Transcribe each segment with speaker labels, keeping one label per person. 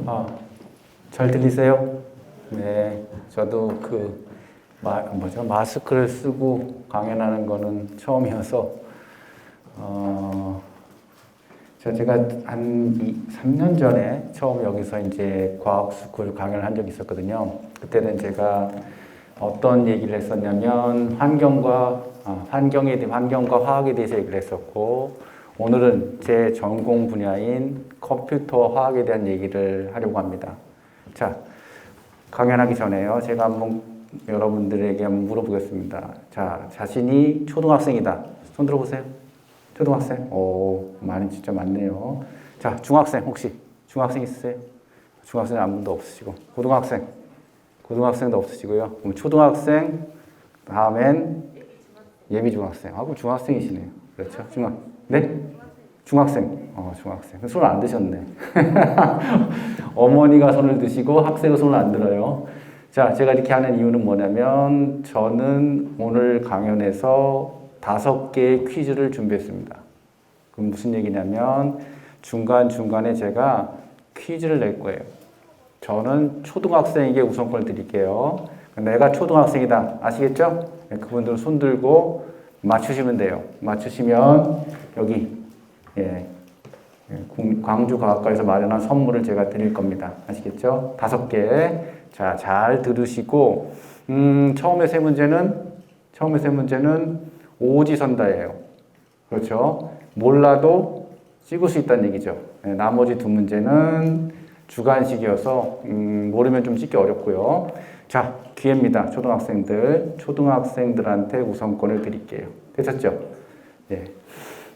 Speaker 1: 아, 잘 들리세요? 네, 저도 마스크를 쓰고 강연하는 거는 처음이어서, 제가 한 3년 전에 처음 여기서 이제 과학스쿨 강연을 한 적이 있었거든요. 그때는 제가 어떤 얘기를 했었냐면, 환경과 화학에 대해서 얘기를 했었고, 오늘은 제 전공 분야인 컴퓨터 화학에 대한 얘기를 하려고 합니다. 자, 강연하기 전에요. 제가 여러분들에게 한번 물어보겠습니다. 자, 자신이 초등학생이다. 손 들어보세요. 초등학생? 오, 진짜 많네요. 자, 중학생 혹시? 중학생 있으세요? 중학생 한 분도 없으시고. 고등학생? 고등학생도 없으시고요. 그럼 초등학생, 다음엔 예비 중학생. 그럼 중학생이시네요. 그렇죠? 네? 중학생. 중학생. 손을 안 드셨네. 어머니가 손을 드시고 학생은 손을 안 들어요. 자, 제가 이렇게 하는 이유는 뭐냐면 저는 오늘 강연에서 5개의 퀴즈를 준비했습니다. 그럼 무슨 얘기냐면 중간중간에 제가 퀴즈를 낼 거예요. 저는 초등학생에게 우선권을 드릴게요. 내가 초등학생이다. 아시겠죠? 그분들은 손 들고 맞추시면 돼요. 맞추시면 여기 광주과학과에서 마련한 선물을 제가 드릴 겁니다. 아시겠죠? 5개. 자, 잘 들으시고 처음에 세 문제는 오지선다예요. 그렇죠? 몰라도 찍을 수 있다는 얘기죠. 나머지 2문제는 주관식이어서 모르면 좀 찍기 어렵고요. 자, 기회입니다. 초등학생들한테 우선권을 드릴게요. 되셨죠? 예.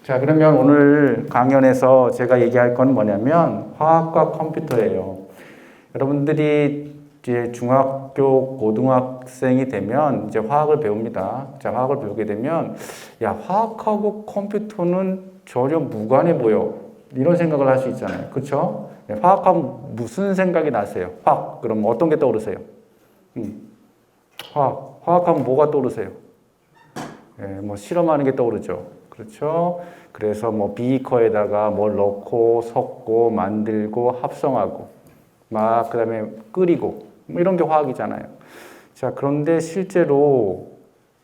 Speaker 1: 자, 그러면 오늘 강연에서 제가 얘기할 건 뭐냐면 화학과 컴퓨터예요. 여러분들이 이제 중학교, 고등학생이 되면 이제 화학을 배웁니다. 자, 화학을 배우게 되면 화학하고 컴퓨터는 전혀 무관해 보여. 이런 생각을 할 수 있잖아요. 그렇죠? 화학하면 무슨 생각이 나세요? 화학. 그럼 어떤 게 떠오르세요? 화학. 화학하면 뭐가 떠오르세요? 실험하는 게 떠오르죠. 그렇죠? 그래서 비커에다가 뭘 넣고 섞고 만들고 합성하고 그다음에 끓이고 이런 게 화학이잖아요. 자, 그런데 실제로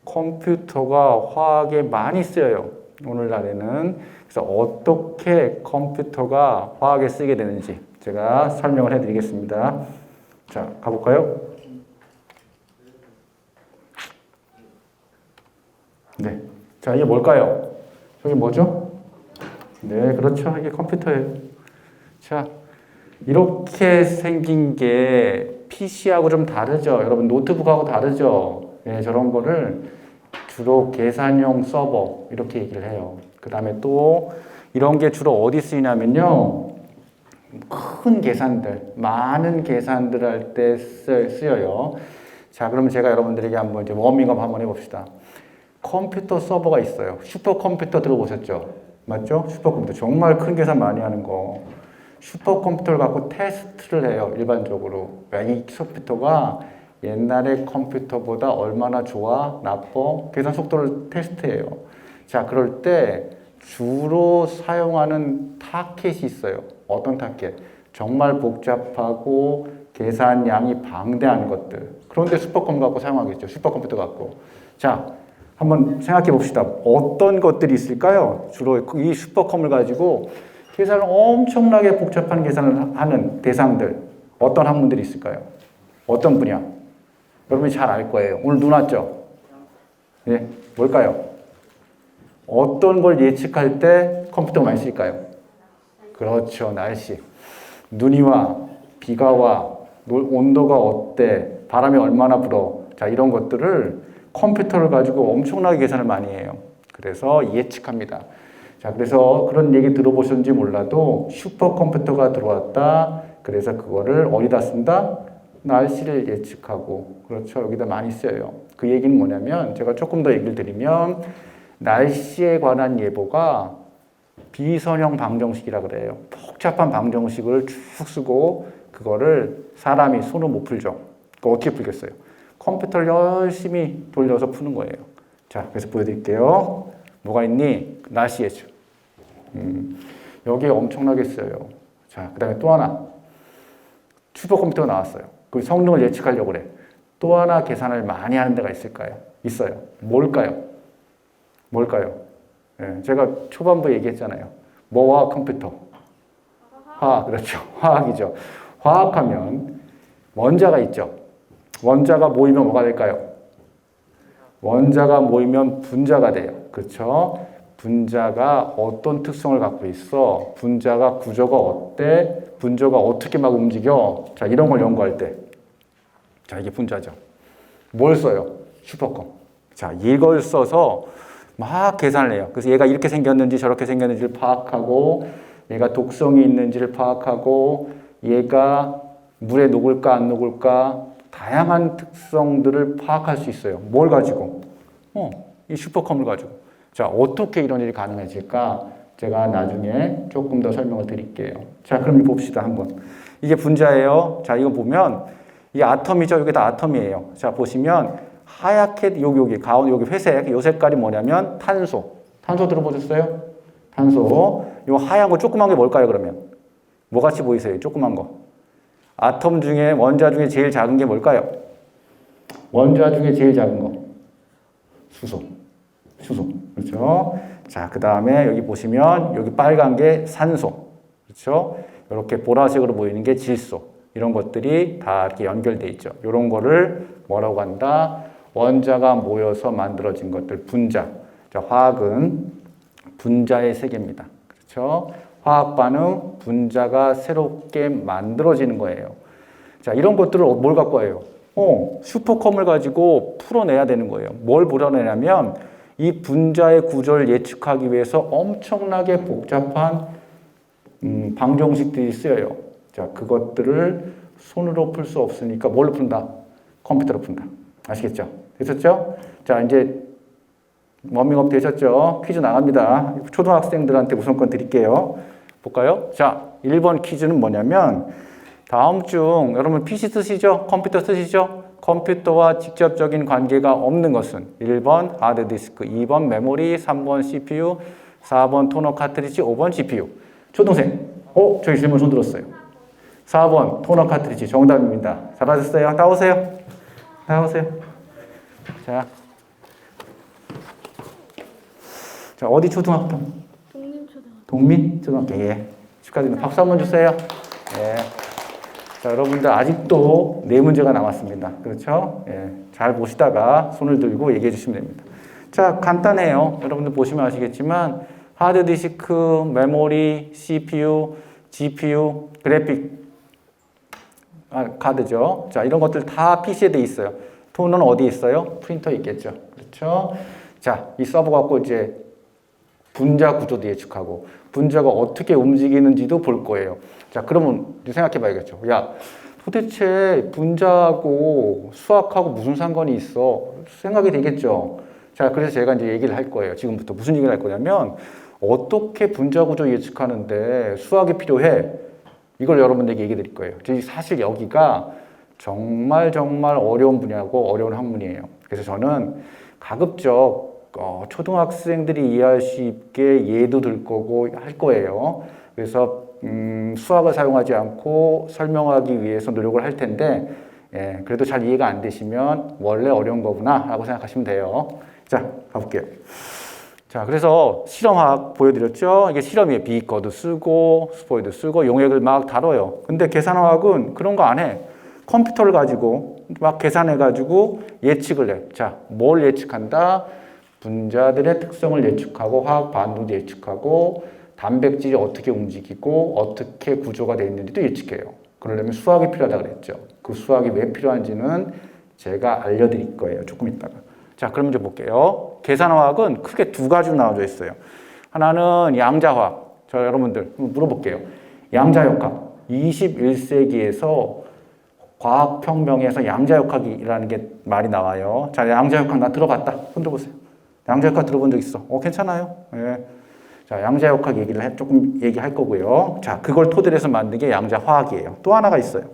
Speaker 1: 컴퓨터가 화학에 많이 쓰여요. 오늘날에는. 그래서 어떻게 컴퓨터가 화학에 쓰게 되는지 제가 설명을 해드리겠습니다. 자, 가볼까요? 네. 자, 이게 뭘까요? 저게 뭐죠? 네, 그렇죠. 이게 컴퓨터예요. 자, 이렇게 생긴 게 PC하고 좀 다르죠. 여러분, 노트북하고 다르죠. 네, 저런 거를 주로 계산용 서버 이렇게 얘기를 해요. 그 다음에 또 이런 게 주로 어디 쓰이냐면요. 큰 계산들, 많은 계산들 할 때 쓰여요. 자, 그러면 제가 여러분들에게 한번 이제 워밍업 한번 해봅시다. 컴퓨터 서버가 있어요. 슈퍼컴퓨터 들어보셨죠? 맞죠? 슈퍼컴퓨터. 정말 큰 계산 많이 하는 거. 슈퍼컴퓨터를 갖고 테스트를 해요. 일반적으로. 이 컴퓨터가 옛날의 컴퓨터보다 얼마나 좋아, 나빠? 계산 속도를 테스트해요. 자, 그럴 때 주로 사용하는 타켓이 있어요. 어떤 타켓? 정말 복잡하고 계산량이 방대한 것들. 그런데 슈퍼컴퓨터 갖고 사용하겠죠. 슈퍼컴퓨터 갖고. 자, 한번 생각해 봅시다. 어떤 것들이 있을까요? 주로 이 슈퍼컴을 가지고 계산을 엄청나게 복잡한 계산을 하는 대상들. 어떤 학문들이 있을까요? 어떤 분야? 여러분이 잘 알 거예요. 오늘 눈 왔죠? 네, 뭘까요? 어떤 걸 예측할 때 컴퓨터가 많이 쓸까요? 그렇죠, 날씨. 눈이 와, 비가 와, 온도가 어때, 바람이 얼마나 불어. 자, 이런 것들을 컴퓨터를 가지고 엄청나게 계산을 많이 해요. 그래서 예측합니다. 자, 그래서 그런 얘기 들어보셨는지 몰라도 슈퍼컴퓨터가 들어왔다. 그래서 그거를 어디다 쓴다? 날씨를 예측하고. 그렇죠. 여기다 많이 쓰여요. 그 얘기는 뭐냐면 제가 조금 더 얘기를 드리면 날씨에 관한 예보가 비선형 방정식이라 그래요. 복잡한 방정식을 쭉 쓰고 그거를 사람이 손으로 못 풀죠. 그거 어떻게 풀겠어요? 컴퓨터를 열심히 돌려서 푸는 거예요. 자, 그래서 보여드릴게요. 뭐가 있니? 날씨 예측. 여기에 엄청나게 써요. 자, 그 다음에 또 하나. 슈퍼컴퓨터가 나왔어요. 그 성능을 예측하려고 그래. 또 하나 계산을 많이 하는 데가 있을까요? 있어요. 뭘까요? 뭘까요? 예, 제가 초반부에 얘기했잖아요. 뭐와 컴퓨터? 화학, 그렇죠. 화학이죠. 화학하면 원자가 있죠. 원자가 모이면 뭐가 될까요? 원자가 모이면 분자가 돼요. 그렇죠? 분자가 어떤 특성을 갖고 있어? 분자가 구조가 어때? 분자가 어떻게 막 움직여? 자, 이런 걸 연구할 때. 자, 이게 분자죠. 뭘 써요? 슈퍼컴. 자, 이걸 써서 막 계산을 해요. 그래서 얘가 이렇게 생겼는지 저렇게 생겼는지를 파악하고, 얘가 독성이 있는지를 파악하고, 얘가 물에 녹을까 안 녹을까, 다양한 특성들을 파악할 수 있어요. 뭘 가지고? 이 슈퍼컴을 가지고. 자, 어떻게 이런 일이 가능해질까? 제가 나중에 조금 더 설명을 드릴게요. 자, 그럼 봅시다, 한번. 이게 분자예요. 자, 이거 보면, 이게 아톰이죠. 이게 다 아톰이에요. 자, 보시면, 하얗게, 여기, 가운데, 여기 회색, 요 색깔이 뭐냐면, 탄소. 탄소 들어보셨어요? 탄소. 요 하얀 거 조그만 게 뭘까요, 그러면? 뭐 같이 보이세요? 조그만 거. 아톰 중에, 원자 중에 제일 작은 게 뭘까요? 원자 중에 제일 작은 거. 수소. 수소. 그렇죠? 자, 그 다음에 여기 보시면, 여기 빨간 게 산소. 그렇죠? 이렇게 보라색으로 보이는 게 질소. 이런 것들이 다 이렇게 연결돼 있죠. 이런 거를 뭐라고 한다? 원자가 모여서 만들어진 것들, 분자. 자, 화학은 분자의 세계입니다. 그렇죠? 화학 반응, 분자가 새롭게 만들어지는 거예요. 자, 이런 것들을 뭘 갖고 와요? 슈퍼컴을 가지고 풀어내야 되는 거예요. 뭘 풀어내냐면, 이 분자의 구조를 예측하기 위해서 엄청나게 복잡한 방정식들이 쓰여요. 자, 그것들을 손으로 풀 수 없으니까 뭘로 푼다? 컴퓨터로 푼다. 아시겠죠? 됐었죠? 자, 이제 워밍업 되셨죠? 퀴즈 나갑니다. 초등학생들한테 우선권 드릴게요. 볼까요? 자, 1번 퀴즈는 뭐냐면 다음 중 여러분 PC 쓰시죠? 컴퓨터 쓰시죠? 컴퓨터와 직접적인 관계가 없는 것은 1번 하드디스크, 2번 메모리, 3번 CPU, 4번 토너 카트리지, 5번 GPU. 초등생, 저기 질문 손 들었어요. 4번 토너 카트리지 정답입니다. 잘하셨어요. 나오세요. 나오세요. 자, 어디 초등학교?
Speaker 2: 독립초등학교.
Speaker 1: 독립초등학교. 예. 축하드립니다. 박수 한번 주세요. 예. 자, 여러분들 아직도 네 문제가 남았습니다. 그렇죠? 예. 잘 보시다가 손을 들고 얘기해 주시면 됩니다. 자, 간단해요. 여러분들 보시면 아시겠지만 하드디스크, 메모리, CPU, GPU, 그래픽 카드죠. 자, 이런 것들 다 PC에 돼 있어요. 토너는 어디 있어요? 프린터 있겠죠. 그렇죠? 자, 이 서버 갖고 이제 분자 구조도 예측하고 분자가 어떻게 움직이는지도 볼 거예요. 자, 그러면 생각해 봐야겠죠. 야, 도대체 분자하고 수학하고 무슨 상관이 있어? 생각이 되겠죠. 자, 그래서 제가 이제 얘기를 할 거예요. 지금부터 무슨 얘기를 할 거냐면 어떻게 분자 구조 예측하는데 수학이 필요해? 이걸 여러분들에게 얘기 드릴 거예요. 사실 여기가 정말 어려운 분야고 어려운 학문이에요. 그래서 저는 가급적 초등학생들이 이해할 수 있게 예도 들 거고 할 거예요. 그래서 수학을 사용하지 않고 설명하기 위해서 노력을 할 텐데 그래도 잘 이해가 안 되시면 원래 어려운 거구나 라고 생각하시면 돼요. 자, 가볼게요. 자, 그래서 실험학 보여드렸죠? 이게 실험이에요. 비커도 쓰고 스포이도 쓰고 용액을 막 다뤄요. 근데 계산화학은 그런 거 안 해. 컴퓨터를 가지고 막 계산해가지고 예측을 해. 자, 뭘 예측한다? 분자들의 특성을 예측하고 화학 반응도 예측하고 단백질이 어떻게 움직이고 어떻게 구조가 되어 있는지도 예측해요. 그러려면 수학이 필요하다고 그랬죠. 그 수학이 왜 필요한지는 제가 알려드릴 거예요. 조금 있다가. 자, 그럼 이제 볼게요. 계산화학은 크게 두 가지로 나눠져 있어요. 하나는 양자화학. 저 여러분들 물어볼게요. 양자역학. 21세기에서 과학혁명에서 양자역학이라는 게 말이 나와요. 자, 양자역학 나 들어봤다. 손 들어보세요. 양자역학 들어본 적 있어? 괜찮아요. 예. 자, 양자역학 얘기를 조금 얘기할 거고요. 자, 그걸 토대로 해서 만든 게 양자화학이에요. 또 하나가 있어요.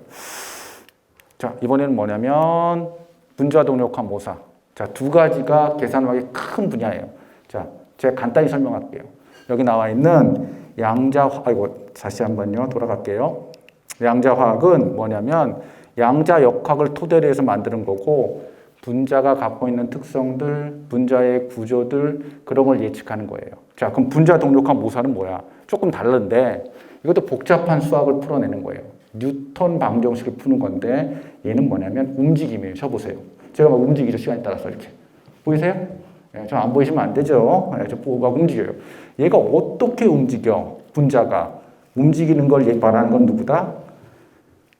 Speaker 1: 자, 이번에는 뭐냐면 분자동력화 모사. 자, 두 가지가 계산화학의 큰 분야예요. 자, 제가 간단히 설명할게요. 여기 나와 있는 다시 한번요. 돌아갈게요. 양자화학은 뭐냐면 양자역학을 토대로 해서 만드는 거고 분자가 갖고 있는 특성들, 분자의 구조들 그런 걸 예측하는 거예요. 자, 그럼 분자 동력학 모사는 뭐야? 조금 다른데 이것도 복잡한 수학을 풀어내는 거예요. 뉴턴 방정식을 푸는 건데 얘는 뭐냐면 움직임이에요. 저 보세요. 제가 막 움직이죠. 시간에 따라서 이렇게. 보이세요? 예, 좀 안 보이시면 안 되죠. 예, 저 막 움직여요. 얘가 어떻게 움직여? 분자가. 움직이는 걸 말하는 건 누구다?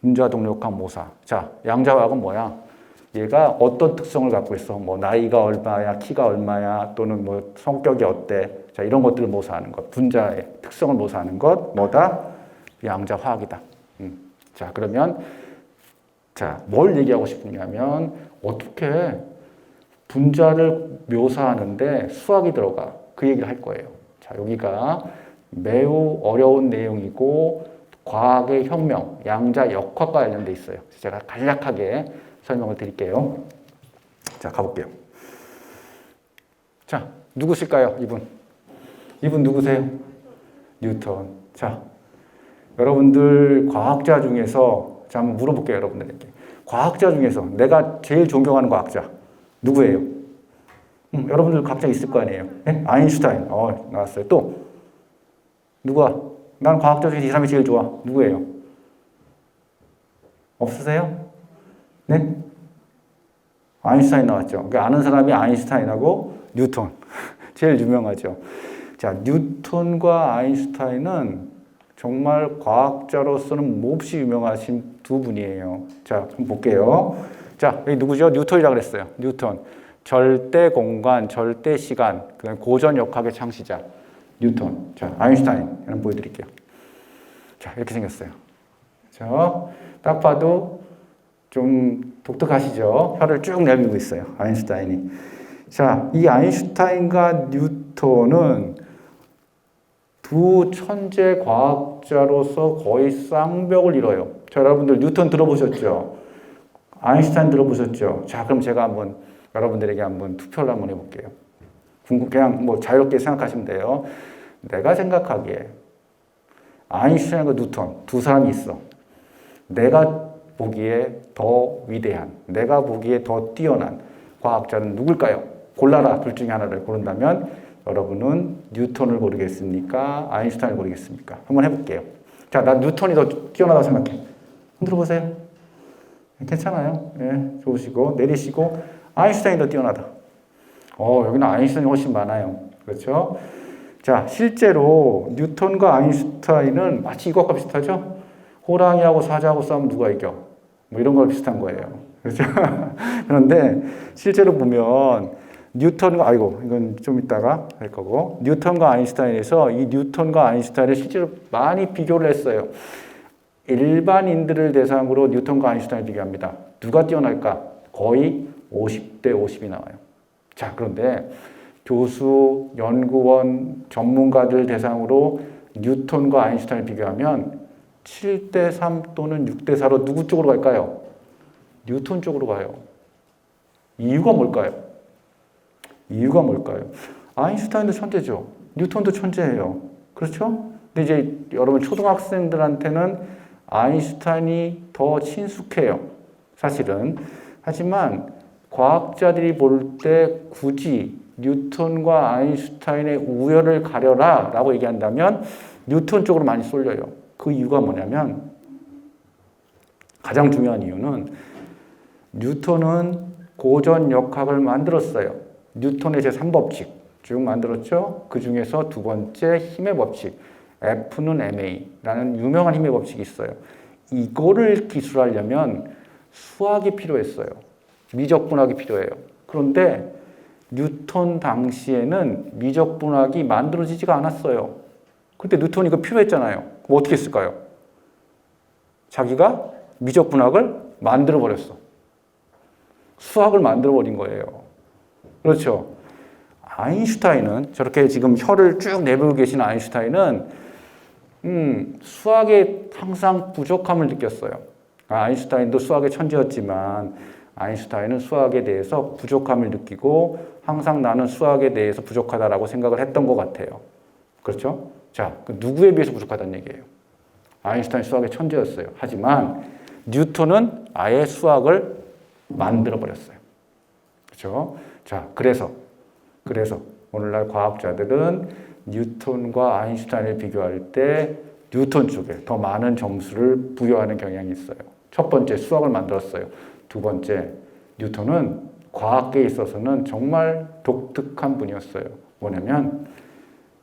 Speaker 1: 분자 동력학 모사. 자, 양자화학은 뭐야? 얘가 어떤 특성을 갖고 있어? 뭐 나이가 얼마야, 키가 얼마야, 또는 뭐 성격이 어때? 자, 이런 것들을 모사하는 것, 분자의 특성을 모사하는 것, 뭐다? 양자화학이다. 자, 그러면 자, 뭘 얘기하고 싶으냐면 어떻게 분자를 묘사하는데 수학이 들어가? 그 얘기를 할 거예요. 자, 여기가 매우 어려운 내용이고 과학의 혁명, 양자역학과 관련돼 있어요. 제가 간략하게 설명을 드릴게요. 자, 가볼게요. 자, 누구실까요? 이분 누구세요? 뉴턴. 자, 여러분들 과학자 중에서 자, 한번 물어볼게요, 여러분들에게. 과학자 중에서 내가 제일 존경하는 과학자 누구예요? 여러분들 각자 있을 거 아니에요? 네? 아인슈타인. 나왔어요. 또 누가? 난 과학자 중에서 이 사람이 제일 좋아. 누구예요? 없으세요? 네? 아인슈타인 나왔죠. 그러니까 아는 사람이 아인슈타인하고 뉴턴. 제일 유명하죠. 자, 뉴턴과 아인슈타인은 정말 과학자로서는 몹시 유명하신 두 분이에요. 자, 한번 볼게요. 자, 여기 누구죠? 뉴턴이라고 그랬어요. 뉴턴. 절대 공간, 절대 시간, 그다음 고전 역학의 창시자. 뉴턴. 자, 아인슈타인. 한번 보여드릴게요. 자, 이렇게 생겼어요. 자, 딱 봐도 좀 독특하시죠? 혀를 쭉 내밀고 있어요. 아인슈타인이. 자, 이 아인슈타인과 뉴턴은 두 천재 과학자로서 거의 쌍벽을 이뤄요. 자, 여러분들 뉴턴 들어보셨죠? 아인슈타인 들어보셨죠? 자, 그럼 제가 한번 여러분들에게 한번 투표를 한번 해볼게요. 그냥 뭐 자유롭게 생각하시면 돼요. 내가 생각하기에 아인슈타인과 뉴턴 두 사람이 있어. 내가 보기에 더 위대한, 내가 보기에 더 뛰어난 과학자는 누굴까요? 골라라. 둘 중에 하나를 고른다면 여러분은 뉴턴을 고르겠습니까? 아인슈타인을 고르겠습니까? 한번 해볼게요. 자, 나 뉴턴이 더 뛰어나다고 생각해. 흔들어 보세요. 괜찮아요. 네, 좋으시고 내리시고 아인슈타인이 더 뛰어나다. 여기는 아인슈타인이 훨씬 많아요. 그렇죠? 자, 실제로 뉴턴과 아인슈타인은 마치 이것과 비슷하죠? 호랑이하고 사자하고 싸우면 누가 이겨? 뭐 이런 거 비슷한 거예요. 그렇죠? 그런데 실제로 보면 뉴턴과, 이건 좀 이따가 할 거고, 뉴턴과 아인슈타인에서 이 뉴턴과 아인슈타인을 실제로 많이 비교를 했어요. 일반인들을 대상으로 뉴턴과 아인슈타인을 비교합니다. 누가 뛰어날까? 거의 50대 50이 나와요. 자, 그런데 교수, 연구원, 전문가들 대상으로 뉴턴과 아인슈타인을 비교하면 7대 3 또는 6대 4로 누구 쪽으로 갈까요? 뉴턴 쪽으로 가요. 이유가 뭘까요? 아인슈타인도 천재죠. 뉴턴도 천재예요. 그렇죠? 근데 이제 여러분 초등학생들한테는 아인슈타인이 더 친숙해요. 사실은. 하지만 과학자들이 볼 때 굳이 뉴턴과 아인슈타인의 우열을 가려라 라고 얘기한다면 뉴턴 쪽으로 많이 쏠려요. 그 이유가 뭐냐면 가장 중요한 이유는 뉴턴은 고전 역학을 만들었어요. 뉴턴의 제3법칙 쭉 만들었죠. 그 중에서 두 번째 힘의 법칙, F는 ma라는 유명한 힘의 법칙이 있어요. 이거를 기술하려면 수학이 필요했어요. 미적분학이 필요해요. 그런데 뉴턴 당시에는 미적분학이 만들어지지가 않았어요. 그때 뉴턴이 이거 필요했잖아요. 그럼 어떻게 했을까요? 자기가 미적분학을 만들어버렸어. 수학을 만들어버린 거예요. 그렇죠? 아인슈타인은 저렇게 지금 혀를 쭉 내밀고 계신 아인슈타인은 수학에 항상 부족함을 느꼈어요. 아인슈타인도 수학의 천재였지만 아인슈타인은 수학에 대해서 부족함을 느끼고 항상 나는 수학에 대해서 부족하다라고 생각을 했던 것 같아요. 그렇죠? 자, 누구에 비해서 부족하다는 얘기예요? 아인슈타인 수학의 천재였어요. 하지만 뉴턴은 아예 수학을 만들어 버렸어요. 그렇죠? 자, 그래서 오늘날 과학자들은 뉴턴과 아인슈타인을 비교할 때 뉴턴 쪽에 더 많은 점수를 부여하는 경향이 있어요. 첫 번째, 수학을 만들었어요. 두 번째, 뉴턴은 과학계에 있어서는 정말 독특한 분이었어요. 뭐냐면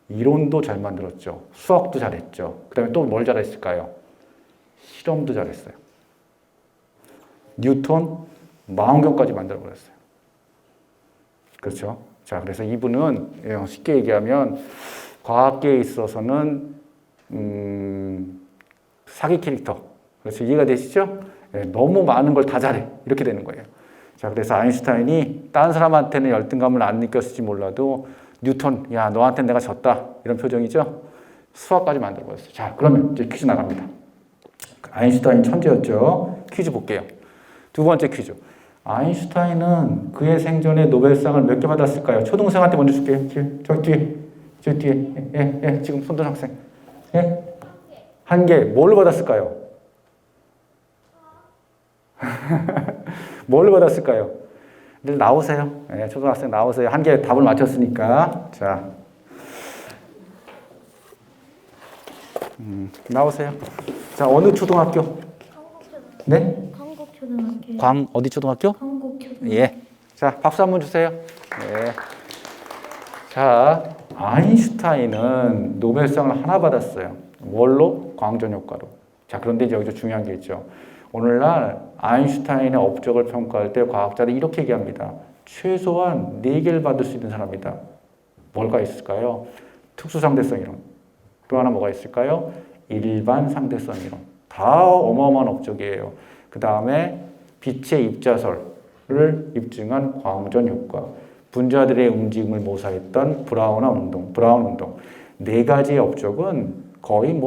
Speaker 1: 이론도 잘 만들었죠. 수학도 잘했죠. 그 다음에 또 뭘 잘했을까요? 실험도 잘했어요. 뉴턴 망원경까지 만들어버렸어요. 그렇죠? 자, 그래서 이분은 쉽게 얘기하면 과학계에 있어서는 사기 캐릭터. 그래서 이해가 되시죠? 너무 많은 걸 다 잘해. 이렇게 되는 거예요. 자, 그래서 아인슈타인이 다른 사람한테는 열등감을 안 느꼈을지 몰라도 뉴턴, 야, 너한테는 내가 졌다. 이런 표정이죠? 수학까지 만들어버렸어요. 자, 그러면 이제 퀴즈 나갑니다. 아인슈타인 천재였죠? 퀴즈 볼게요. 두 번째 퀴즈. 아인슈타인은 그의 생전에 노벨상을 몇 개 받았을까요? 초등생한테 먼저 줄게요. 저 뒤에. 지금 손든 학생. 예? 한 개. 뭘 받았을까요? 뭘 받았을까요? 늘 나오세요. 예, 초등학생 나오세요. 한 개 답을 맞췄으니까. 자. 나오세요. 자, 어느 초등학교? 네?
Speaker 2: 광곡초등학교.
Speaker 1: 어디 초등학교?
Speaker 2: 광곡초등학교.
Speaker 1: 예. 자, 박수 한번 주세요. 예. 자, 아인슈타인은 노벨상을 하나 받았어요. 뭘로? 광전 효과로. 자, 그런데 이제 여기서 중요한 게 있죠. 오늘날 아인슈타인의 업적을 평가할 때 과학자들이 이렇게 얘기합니다. 최소한 4개를 받을 수 있는 사람이다. 뭘가 있을까요? 특수상대성 이론. 또 하나 뭐가 있을까요? 일반 상대성 이론. 다 어마어마한 업적이에요. 그 다음에 빛의 입자설을 입증한 광전 효과. 분자들의 움직임을 모사했던 브라운 운동. 4가지의 업적은 거의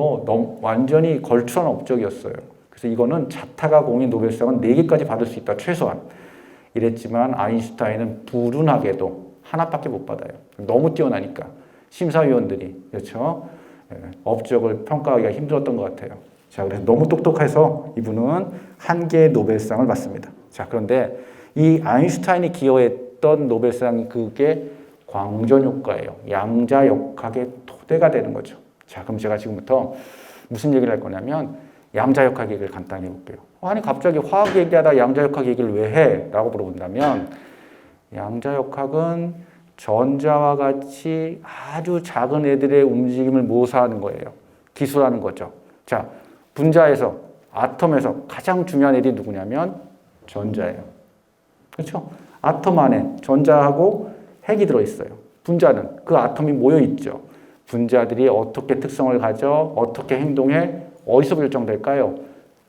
Speaker 1: 완전히 걸출한 업적이었어요. 그래서 이거는 자타가 공인 노벨상은 4개까지 받을 수 있다, 최소한. 이랬지만 아인슈타인은 불운하게도 하나밖에 못 받아요. 너무 뛰어나니까. 심사위원들이, 그렇죠? 업적을 평가하기가 힘들었던 것 같아요. 자, 그래서 너무 똑똑해서 이분은 1개의 노벨상을 받습니다. 자, 그런데 이 아인슈타인이 기여했던 노벨상이 그게 광전 효과예요. 양자역학의 토대가 되는 거죠. 자, 그럼 제가 지금부터 무슨 얘기를 할 거냐면 양자역학 얘기를 간단히 해볼게요. 아니, 갑자기 화학 얘기하다 양자역학 얘기를 왜 해? 라고 물어본다면 양자역학은 전자와 같이 아주 작은 애들의 움직임을 모사하는 거예요. 기술하는 거죠. 자, 분자에서, 아톰에서 가장 중요한 애들이 누구냐면 전자예요. 그렇죠? 아톰 안에 전자하고 핵이 들어있어요. 분자는 그 아톰이 모여있죠. 분자들이 어떻게 특성을 가져, 어떻게 행동해, 어디서 결정될까요?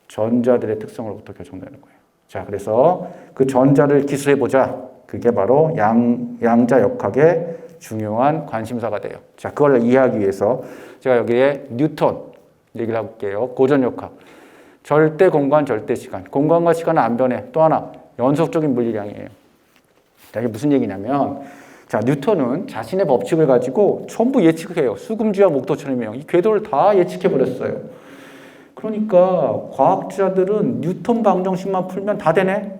Speaker 1: 전자들의 특성으로부터 결정되는 거예요. 자, 그래서 그 전자를 기술해보자. 그게 바로 양자역학의 중요한 관심사가 돼요. 자, 그걸 이해하기 위해서 제가 여기에 뉴턴 얘기를 해볼게요. 고전역학. 절대 공간, 절대 시간. 공간과 시간은 안 변해. 또 하나, 연속적인 물리량이에요. 자, 이게 무슨 얘기냐면, 자, 뉴턴은 자신의 법칙을 가지고 전부 예측을 해요. 수금지와 목도천의 명. 이 궤도를 다 예측해버렸어요. 그러니까 과학자들은 뉴턴 방정식만 풀면 다 되네?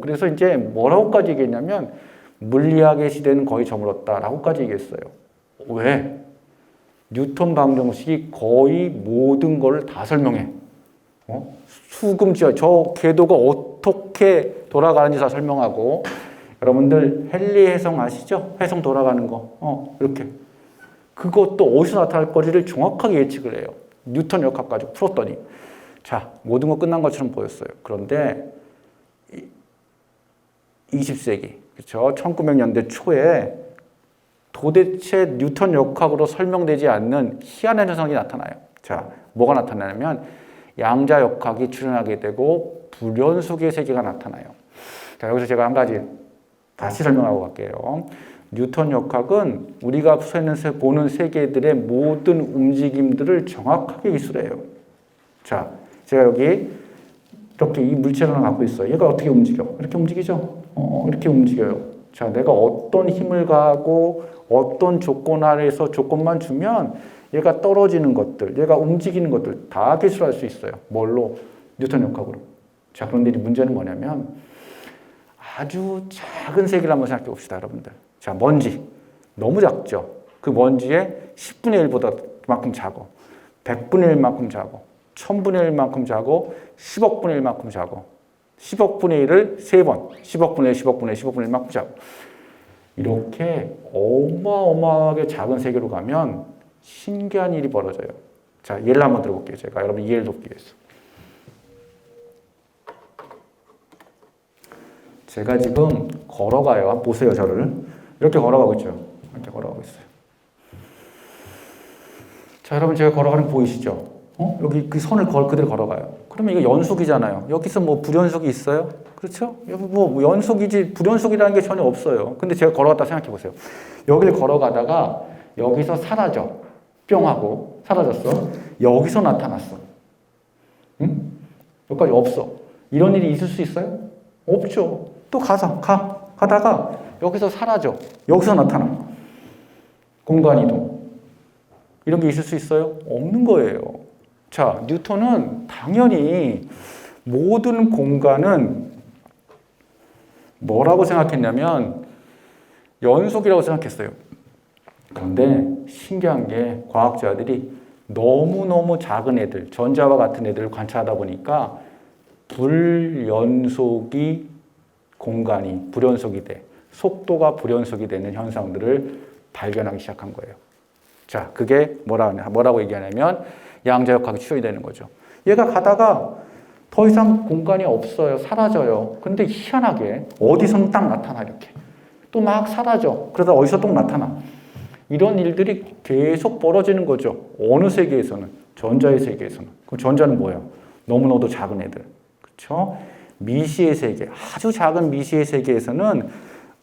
Speaker 1: 그래서 이제 뭐라고까지 얘기했냐면 물리학의 시대는 거의 저물었다라고까지 얘기했어요. 왜? 뉴턴 방정식이 거의 모든 걸 다 설명해. 수금지와 저 궤도가 어떻게 돌아가는지 다 설명하고, 여러분들 헨리 해성 아시죠? 해성 돌아가는 거. 이렇게. 그것도 어디서 나타날 거리를 정확하게 예측을 해요. 뉴턴 역학 가지고 풀었더니. 자, 모든 거 끝난 것처럼 보였어요. 그런데 20세기, 그렇죠? 1900년대 초에 도대체 뉴턴 역학으로 설명되지 않는 희한한 현상이 나타나요. 자, 뭐가 나타나냐면 양자역학이 출현하게 되고 불연속의 세계가 나타나요. 자, 여기서 제가 한 가지 다시 설명하고 갈게요. 뉴턴 역학은 우리가 보는 세계들의 모든 움직임들을 정확하게 기술해요. 자, 제가 여기 이렇게 이 물체를 하나 갖고 있어요. 얘가 어떻게 움직여? 이렇게 움직이죠? 이렇게 움직여요. 자, 내가 어떤 힘을 가하고 어떤 조건 아래에서 조건만 주면 얘가 떨어지는 것들, 얘가 움직이는 것들 다 기술할 수 있어요. 뭘로? 뉴턴 역학으로. 자, 그런데 이 문제는 뭐냐면 아주 작은 세계를 한번 생각해 봅시다, 여러분들. 자, 먼지. 너무 작죠? 그 먼지의 10분의 1보다 만큼 작고, 100분의 1만큼 작고, 1000분의 1만큼 작고, 10억분의 1만큼 작고, 10억분의 1을 3번, 10억분의 1, 10억분의 1, 10억분의 1만큼 작고. 이렇게 어마어마하게 작은 세계로 가면 신기한 일이 벌어져요. 자, 예를 한번 들어볼게요. 제가 여러분 이해를 돕기 위해서. 제가 지금 걸어가요. 보세요, 저를. 이렇게 걸어가고 있죠. 이렇게 걸어가고 있어요. 자, 여러분 제가 걸어가는 거 보이시죠? 여기 그 선을 그대로 걸어가요. 그러면 이거 연속이잖아요. 여기서 뭐 불연속이 있어요? 그렇죠? 여기 뭐 연속이지 불연속이라는 게 전혀 없어요. 근데 제가 걸어갔다 생각해 보세요. 여기를 걸어가다가 여기서 사라져. 뿅 하고 사라졌어. 여기서 나타났어. 응? 여기까지 없어. 이런 일이 있을 수 있어요? 없죠. 또 가다가 여기서 사라져. 여기서 나타나. 공간 이동. 이런 게 있을 수 있어요? 없는 거예요. 자, 뉴턴은 당연히 모든 공간은 뭐라고 생각했냐면 연속이라고 생각했어요. 그런데 신기한 게 과학자들이 너무너무 작은 애들, 전자와 같은 애들을 관찰하다 보니까 불연속이 공간이 불연속이 돼. 속도가 불연속이 되는 현상들을 발견하기 시작한 거예요. 자, 그게 뭐라고 얘기하냐면 양자역학이 추론이 되는 거죠. 얘가 가다가 더 이상 공간이 없어요. 사라져요. 근데 희한하게 어디선 딱 나타나 이렇게. 또 막 사라져. 그러다 어디서 또 나타나. 이런 일들이 계속 벌어지는 거죠. 어느 세계에서는? 전자의 세계에서는. 그럼 전자는 뭐야? 너무나도 작은 애들. 그렇죠? 미시의 세계, 아주 작은 미시의 세계에서는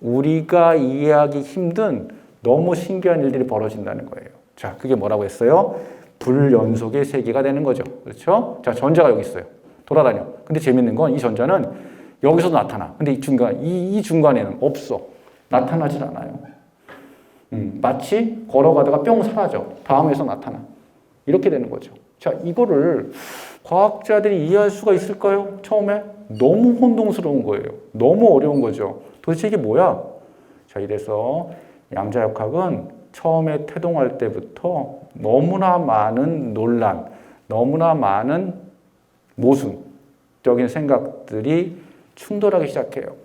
Speaker 1: 우리가 이해하기 힘든 너무 신기한 일들이 벌어진다는 거예요. 자, 그게 뭐라고 했어요? 불연속의 세계가 되는 거죠. 그렇죠? 자, 전자가 여기 있어요. 돌아다녀. 근데 재밌는 건 이 전자는 여기서도 나타나. 근데 이 중간에는 없어. 나타나질 않아요. 마치 걸어가다가 뿅 사라져. 다음에서 나타나. 이렇게 되는 거죠. 자, 이거를 과학자들이 이해할 수가 있을까요? 처음에? 너무 혼동스러운 거예요. 너무 어려운 거죠. 도대체 이게 뭐야? 자, 이래서 양자역학은 처음에 태동할 때부터 너무나 많은 논란, 너무나 많은 모순적인 생각들이 충돌하기 시작해요.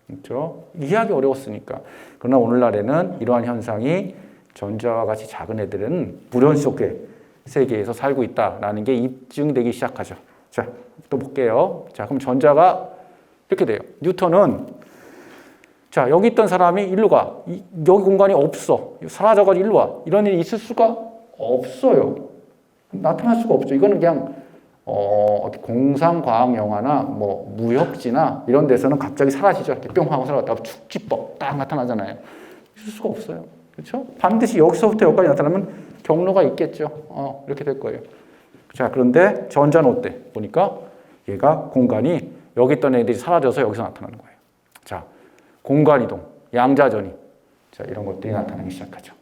Speaker 1: 그렇죠? 이해하기 어려웠으니까. 그러나 오늘날에는 이러한 현상이 전자와 같이 작은 애들은 불연속의 세계에서 살고 있다라는 게 입증되기 시작하죠. 자, 또 볼게요. 자, 그럼 전자가 이렇게 돼요. 뉴턴은 자, 여기 있던 사람이 일로 가. 여기 공간이 없어. 사라져가지고 일로 와. 이런 일이 있을 수가 없어요. 나타날 수가 없죠. 이거는 그냥 공상과학 영화나 뭐 무협지나 이런 데서는 갑자기 사라지죠. 이렇게 뿅 하고 사라졌다가 축지법 딱 나타나잖아요. 있을 수가 없어요. 그렇죠? 반드시 여기서부터 여기까지 나타나면 경로가 있겠죠. 이렇게 될 거예요. 자, 그런데 전자는 어때? 보니까 얘가 공간이 여기 있던 애들이 사라져서 여기서 나타나는 거예요. 자, 공간 이동, 양자전이. 자, 이런 것들이 나타나기 시작하죠.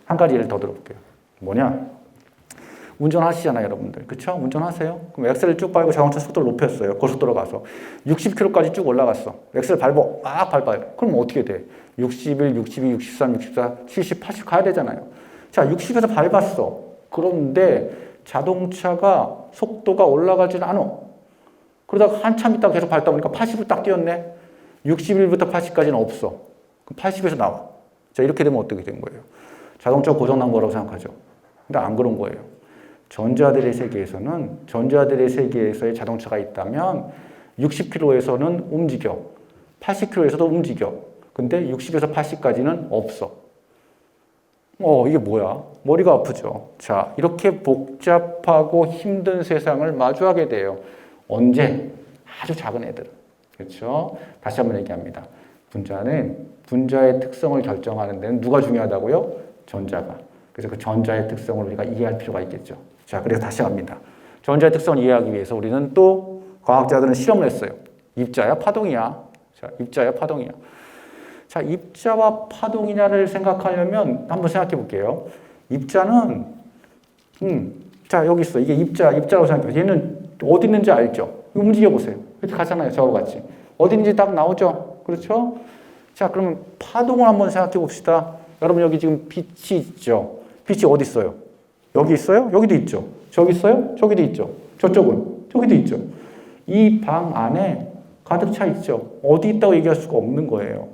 Speaker 1: 한 가지 예를 더 들어볼게요. 뭐냐? 운전하시잖아요, 여러분들. 그쵸? 운전하세요. 그럼 엑셀을 쭉 밟고 자동차 속도를 높였어요. 고속도로 가서. 60km까지 쭉 올라갔어. 엑셀 막 밟아요. 그럼 어떻게 돼? 61, 62, 63, 64, 70, 80 가야 되잖아요. 자, 60에서 밟았어. 그런데 자동차가 속도가 올라가지는 않아. 그러다가 한참 있다가 계속 밟다 보니까 80을 딱 뛰었네. 61부터 80까지는 없어. 그럼 80에서 나와. 자, 이렇게 되면 어떻게 된 거예요? 자동차 고장난 거라고 생각하죠. 근데 안 그런 거예요. 전자들의 세계에서의 자동차가 있다면 60km에서는 움직여. 80km에서도 움직여. 근데 60에서 80까지는 없어. 이게 뭐야? 머리가 아프죠. 자, 이렇게 복잡하고 힘든 세상을 마주하게 돼요. 언제? 아주 작은 애들. 그렇죠? 다시 한번 얘기합니다. 분자의 특성을 결정하는 데는 누가 중요하다고요? 전자가. 그래서 그 전자의 특성을 우리가 이해할 필요가 있겠죠. 자, 그래서 다시 합니다. 전자의 특성을 이해하기 위해서 우리는 또 과학자들은 실험을 했어요. 입자야, 파동이야. 자, 입자야, 파동이야. 자, 입자와 파동이냐를 생각하려면 한번 생각해 볼게요. 입자는 자, 여기 있어. 이게 입자라고 생각해요. 얘는 어디 있는지 알죠? 움직여보세요. 이렇게 가잖아요. 저와 같이. 어디 있는지 딱 나오죠? 그렇죠? 자, 그러면 파동을 한번 생각해 봅시다. 여러분, 여기 지금 빛이 있죠? 빛이 어디 있어요? 여기 있어요? 여기도 있죠? 저기 있어요? 저기도 있죠? 저쪽은? 저기도 있죠? 이 방 안에 가득 차 있죠? 어디 있다고 얘기할 수가 없는 거예요.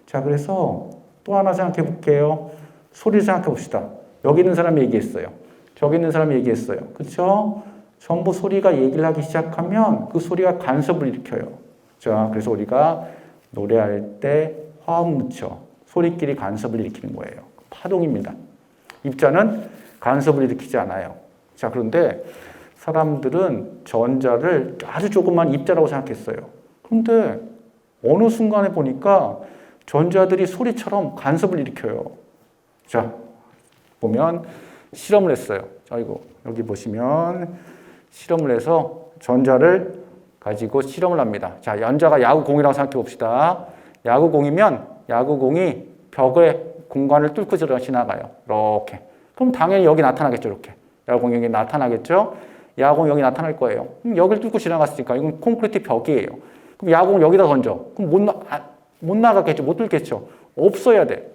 Speaker 1: 자, 그래서 또 하나 생각해 볼게요. 소리를 생각해 봅시다. 여기 있는 사람이 얘기했어요. 저기 있는 사람이 얘기했어요. 그렇죠? 전부 소리가 얘기를 하기 시작하면 그 소리가 간섭을 일으켜요. 자, 그래서 우리가 노래할 때 화음 넣죠. 소리끼리 간섭을 일으키는 거예요. 파동입니다. 입자는 간섭을 일으키지 않아요. 자, 그런데 사람들은 전자를 아주 조그만 입자라고 생각했어요. 그런데 어느 순간에 보니까 전자들이 소리처럼 간섭을 일으켜요. 자, 보면 실험을 했어요. 아이고, 여기 보시면 실험을 해서 전자를 가지고 실험을 합니다. 자, 연자가 야구공이라고 생각해 봅시다. 야구공이면 야구공이 벽의 공간을 뚫고 지나가요. 이렇게. 그럼 당연히 여기 나타나겠죠. 이렇게. 야구공이 여기 나타나겠죠. 야구공이 여기 나타날 거예요. 여기를 뚫고 지나갔으니까 이건 콘크리트 벽이에요. 그럼 야구공을 여기다 던져. 그럼 못 나가겠죠. 못 뚫겠죠. 없어야 돼.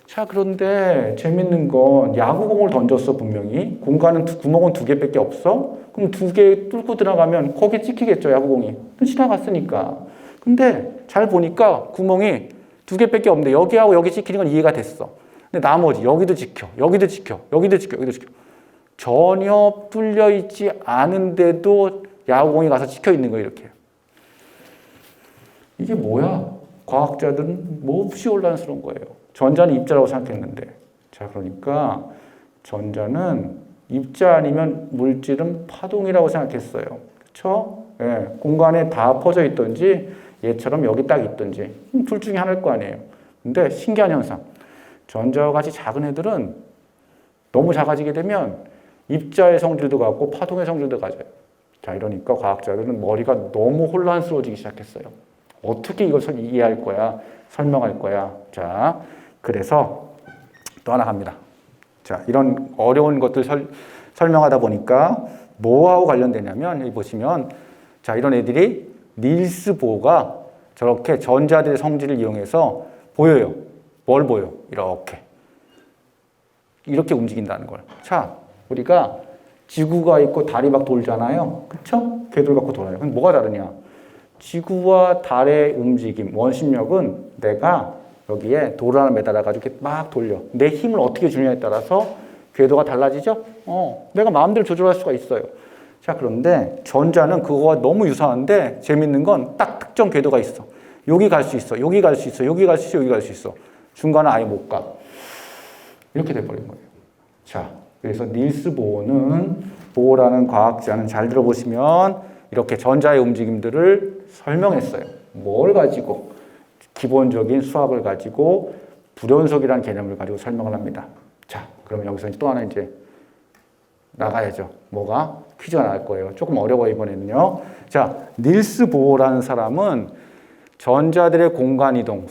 Speaker 1: 자, 그런데 재밌는 건 야구공을 던졌어, 분명히. 공간은 구멍은 2개밖에 없어. 그럼 2개 뚫고 들어가면 거기 찍히겠죠, 야구공이. 지나갔으니까. 근데 잘 보니까 구멍이 2개밖에 없는데 여기하고 여기 찍히는 건 이해가 됐어. 근데 나머지 여기도 지켜, 여기도 지켜, 여기도 지켜, 여기도 지켜. 전혀 뚫려 있지 않은데도 야구공이 가서 찍혀 있는 거예요, 이렇게. 이게 뭐야? 과학자들은 몹시 혼란스러운 거예요. 전자는 입자라고 생각했는데. 자, 그러니까 전자는 입자 아니면 물질은 파동이라고 생각했어요. 그렇죠? 예, 공간에 다 퍼져 있든지 얘처럼 여기 딱 있든지 둘 중에 하나일 거 아니에요. 근데 신기한 현상. 전자와 같이 작은 애들은 너무 작아지게 되면 입자의 성질도 갖고 파동의 성질도 가져요. 자, 이러니까 과학자들은 머리가 너무 혼란스러워지기 시작했어요. 어떻게 이걸 이해할 거야? 설명할 거야? 자, 그래서 또 하나 합니다. 자, 이런 어려운 것들 설명하다 보니까 뭐하고 관련되냐면 여기 보시면 자, 이런 애들이 닐스 보어가 저렇게 전자들의 성질을 이용해서 보여요. 뭘 보여? 이렇게 움직인다는 걸. 자, 우리가 지구가 있고 달이 막 돌잖아요. 그쵸? 궤도를 갖고 돌아요. 그럼 뭐가 다르냐? 지구와 달의 움직임, 원심력은 내가 여기에 돌을 하나 매달아가지고 이렇게 막 돌려. 내 힘을 어떻게 주느냐에 따라서 궤도가 달라지죠? 내가 마음대로 조절할 수가 있어요. 자, 그런데 전자는 그거와 너무 유사한데 재밌는 건 딱 특정 궤도가 있어. 여기 갈 수 있어. 여기 갈 수 있어. 여기 갈 수 있어. 여기 갈 수 있어. 중간은 아예 못 가. 이렇게 돼버린 거예요. 자, 그래서 닐스 보어라는 과학자는 잘 들어보시면 이렇게 전자의 움직임들을 설명했어요. 뭘 가지고? 기본적인 수학을 가지고 불연속이라는 개념을 가지고 설명을 합니다. 자, 그러면 여기서 또 하나 이제 나가야죠. 뭐가? 퀴즈가 나갈 거예요. 조금 어려워요, 이번에는요. 자, 닐스 보어라는 사람은 전자들의 공간 이동,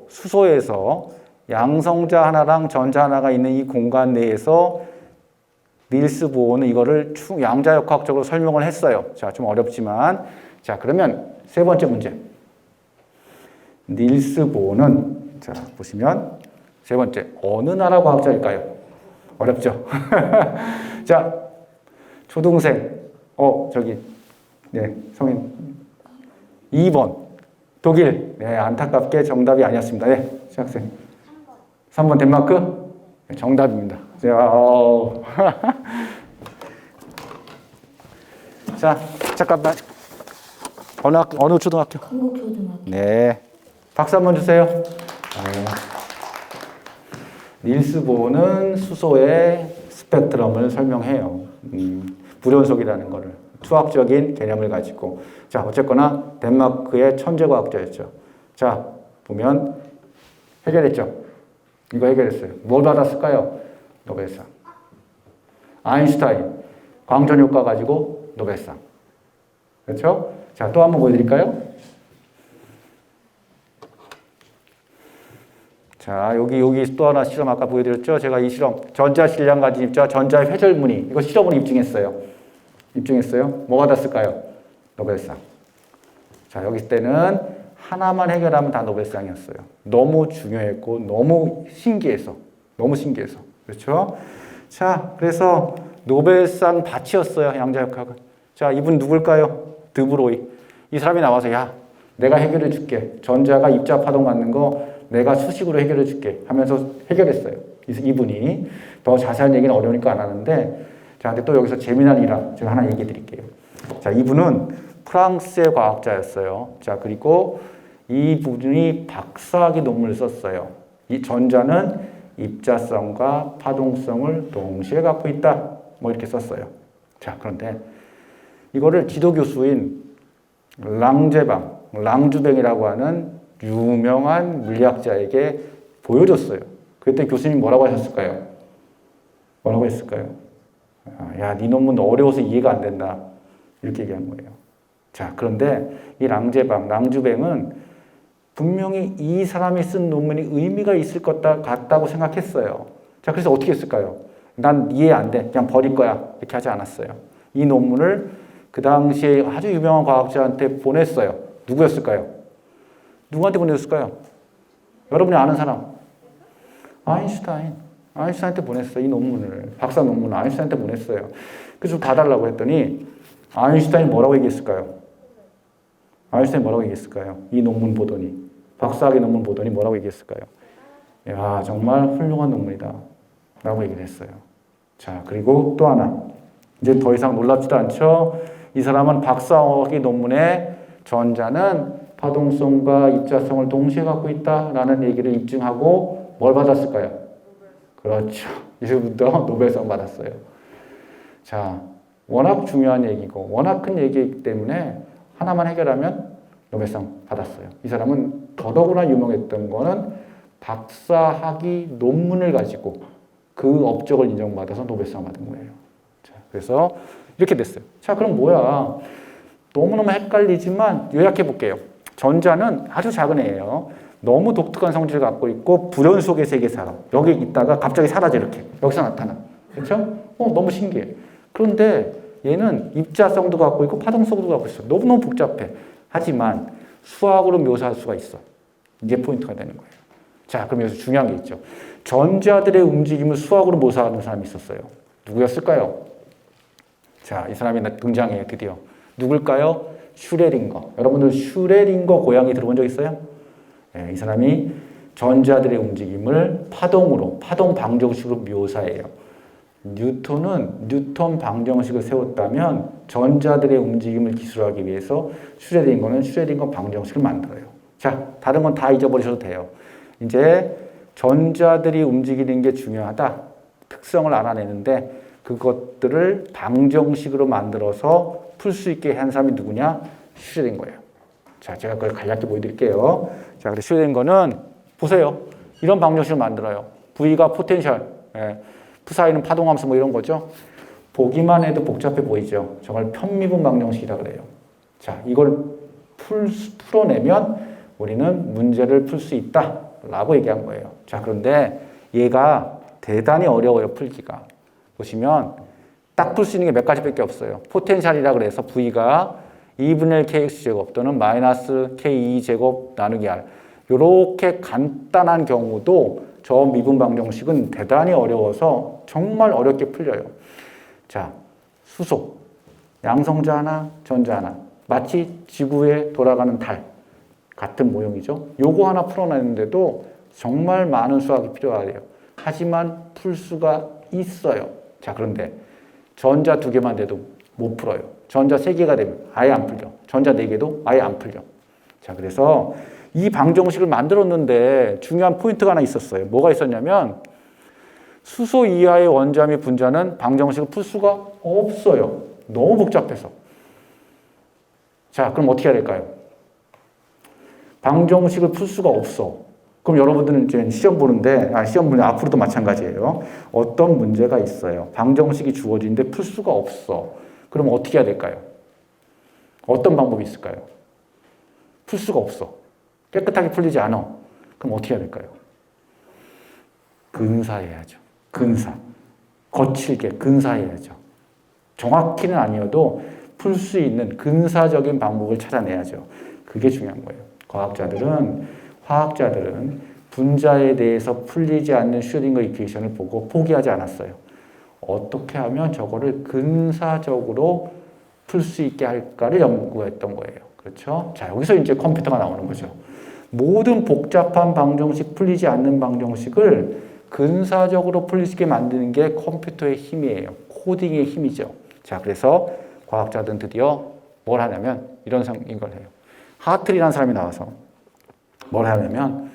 Speaker 1: 수소에서 양성자 하나랑 전자 하나가 있는 이 공간 내에서 닐스 보어는 이거를 양자역학적으로 설명을 했어요. 자, 좀 어렵지만. 자, 그러면 세 번째 문제. 닐스 보어는, 자, 보시면 세 번째, 어느 나라 과학자일까요? 어렵죠? 자, 초등생, 네, 성인. 2번, 독일. 네, 안타깝게 정답이 아니었습니다. 네, 시학생. 3번, 덴마크. 네, 정답입니다. 자, 잠깐만. 어느 초등학교?
Speaker 2: 한국초등학교.
Speaker 1: 네. 박수 한번 주세요. 닐스 보어는 수소의 스펙트럼을 설명해요. 불연속이라는 거를. 수학적인 개념을 가지고. 자, 어쨌거나 덴마크의 천재과학자였죠. 자, 보면 해결했죠. 이거 해결했어요. 뭘 받았을까요? 노벨상. 아인슈타인. 광전 효과 가지고 노벨상. 그렇죠? 자, 또 한번 보여드릴까요? 자, 여기 또 하나 실험 아까 보여드렸죠? 제가 이 실험, 전자 질량 가진 입자, 전자의 회절무늬, 이거 실험으로 입증했어요. 뭐 받았을까요? 노벨상. 자, 여기 때는 하나만 해결하면 다 노벨상이었어요. 너무 중요했고, 너무 신기해서. 그렇죠? 자, 그래서 노벨상 바치였어요, 양자역학은. 자, 이분 누굴까요? 드브로이. 이 사람이 나와서, 야, 내가 해결해 줄게. 전자가 입자 파동 맞는 거 내가 수식으로 해결해 줄게 하면서 해결했어요. 이분이. 더 자세한 얘기는 어려우니까 안 하는데, 자, 근데 또 여기서 재미난 일화 제가 하나 얘기해 드릴게요. 자, 이분은 프랑스의 과학자였어요. 자, 그리고 이분이 박사학위 논문을 썼어요. 이 전자는 입자성과 파동성을 동시에 갖고 있다. 뭐 이렇게 썼어요. 자, 그런데 이거를 지도교수인 랑주뱅이라고 하는 유명한 물리학자에게 보여줬어요. 그때 교수님 뭐라고 하셨을까요? 야, 네 논문 어려워서 이해가 안 된다. 이렇게 얘기한 거예요. 자, 그런데 이 랑주뱅은 분명히 이 사람이 쓴 논문이 의미가 있을 것 같다고 생각했어요. 자, 그래서 어떻게 했을까요? 난 이해 안 돼. 그냥 버릴 거야. 이렇게 하지 않았어요. 이 논문을 그 당시에 아주 유명한 과학자한테 보냈어요. 누구였을까요? 누구한테 보냈을까요? 여러분이 아는 사람. 아인슈타인한테 보냈어요. 이 논문을. 박사 논문을 아인슈타인한테 보냈어요. 그래서 봐달라고 했더니 아인슈타인이 뭐라고 얘기했을까요? 이 논문 보더니. 박사학위 논문 보더니 뭐라고 얘기했을까요? 야, 정말 훌륭한 논문이다. 라고 얘기를 했어요. 자, 그리고 또 하나. 이제 더 이상 놀랍지도 않죠? 이 사람은 박사학위 논문에 전자는 파동성과 입자성을 동시에 갖고 있다라는 얘기를 입증하고 뭘 받았을까요? 그렇죠. 이제부터 노벨상 받았어요. 자, 워낙 중요한 얘기고 워낙 큰 얘기이기 때문에 하나만 해결하면 노벨상 받았어요. 이 사람은 더더구나 유명했던 거는 박사학위 논문을 가지고 그 업적을 인정받아서 노벨상 받은 거예요. 자, 그래서 이렇게 됐어요. 자, 그럼 뭐야? 너무너무 헷갈리지만 요약해 볼게요. 전자는 아주 작은 애예요. 너무 독특한 성질을 갖고 있고 불연 속의 세계에 살아. 여기 있다가 갑자기 사라져 이렇게. 여기서 나타나. 그렇죠? 너무 신기해. 그런데 얘는 입자성도 갖고 있고 파동성도 갖고 있어. 너무너무 복잡해. 하지만 수학으로 묘사할 수가 있어. 이게 포인트가 되는 거예요. 자, 그럼 여기서 중요한 게 있죠. 전자들의 움직임을 수학으로 묘사하는 사람이 있었어요. 누구였을까요? 자, 이 사람이 등장해요, 드디어. 누굴까요? 슈레딩거. 여러분들 슈레딩거 고양이 들어본 적 있어요? 네, 이 사람이 전자들의 움직임을 파동 방정식으로 묘사해요. 뉴턴은 뉴턴 방정식을 세웠다면 전자들의 움직임을 기술하기 위해서 슈레딩거는 슈레딩거 방정식을 만들어요. 자, 다른 건 다 잊어버리셔도 돼요. 이제 전자들이 움직이는 게 중요하다. 특성을 알아내는데 그것들을 방정식으로 만들어서 풀 수 있게 한 사람이 누구냐? 슈레딩거예요. 자, 제가 그걸 간략히 보여드릴게요. 자, 그래서 슈레딩거는 보세요. 이런 방정식을 만들어요. V가 포텐셜, P사이는 파동함수 뭐 이런 거죠. 보기만 해도 복잡해 보이죠. 정말 편미분 방정식이라 그래요. 자, 이걸 풀어내면 우리는 문제를 풀 수 있다라고 얘기한 거예요. 자, 그런데 얘가 대단히 어려워요, 풀기가. 보시면 딱 풀 수 있는 게 몇 가지밖에 없어요. 포텐셜이라 그래서 V가 2분의 1 kx제곱 또는 마이너스 k2제곱 나누기 r. 이렇게 간단한 경우도 저 미분 방정식은 대단히 어려워서 정말 어렵게 풀려요. 자, 수소. 양성자 하나, 전자 하나. 마치 지구에 돌아가는 달. 같은 모형이죠. 요거 하나 풀어내는데도 정말 많은 수학이 필요하대요. 하지만 풀 수가 있어요. 자, 그런데 전자 2개만 돼도 못 풀어요. 전자 3개가 되면 아예 안 풀려. 전자 4개도 아예 안 풀려. 자, 그래서 이 방정식을 만들었는데 중요한 포인트가 하나 있었어요. 뭐가 있었냐면 수소 이하의 원자 및 분자는 방정식을 풀 수가 없어요. 너무 복잡해서. 자, 그럼 어떻게 해야 될까요? 방정식을 풀 수가 없어. 그럼 여러분들은 이제 시험 보는데, 앞으로도 마찬가지예요. 어떤 문제가 있어요. 방정식이 주어지는데 풀 수가 없어. 그럼 어떻게 해야 될까요? 어떤 방법이 있을까요? 풀 수가 없어. 깨끗하게 풀리지 않아. 그럼 어떻게 해야 될까요? 근사해야죠. 근사. 거칠게 근사해야죠. 정확히는 아니어도 풀 수 있는 근사적인 방법을 찾아내야죠. 그게 중요한 거예요. 화학자들은 분자에 대해서 풀리지 않는 슈레딩거 이퀘이션을 보고 포기하지 않았어요. 어떻게 하면 저거를 근사적으로 풀 수 있게 할까를 연구했던 거예요. 그렇죠? 자, 여기서 이제 컴퓨터가 나오는 거죠. 모든 복잡한 방정식, 풀리지 않는 방정식을 근사적으로 풀릴 수 있게 만드는 게 컴퓨터의 힘이에요. 코딩의 힘이죠. 자, 그래서 과학자들은 드디어 뭘 하냐면 이런 걸 해요. 하틀이라는 사람이 나와서 뭘 하냐면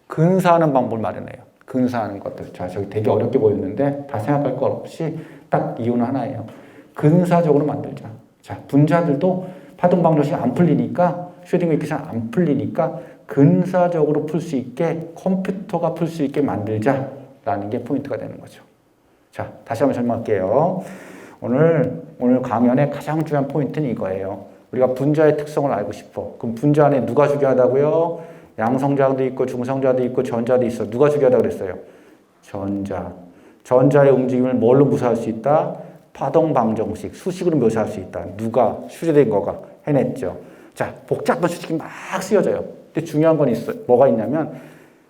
Speaker 1: 근사하는 방법을 마련해요. 근사하는 것들. 자, 저기 되게 어렵게 보였는데 다 생각할 것 없이 딱 이유는 하나예요. 근사적으로 만들자. 자, 분자들도 파동 방정식 안 풀리니까 슈레딩거 이퀘이션 안 풀리니까 근사적으로 풀 수 있게 컴퓨터가 풀 수 있게 만들자라는 게 포인트가 되는 거죠. 자, 다시 한번 설명할게요. 오늘 강연의 가장 중요한 포인트는 이거예요. 우리가 분자의 특성을 알고 싶어. 그럼 분자 안에 누가 중요하다고요? 양성자도 있고 중성자도 있고 전자도 있어. 누가 중요하다고 그랬어요? 전자. 전자의 움직임을 뭘로 묘사할 수 있다? 파동 방정식, 수식으로 묘사할 수 있다. 누가? 슈레딩거가 해냈죠. 자, 복잡한 수식이 막 쓰여져요. 근데 중요한 건 있어요. 뭐가 있냐면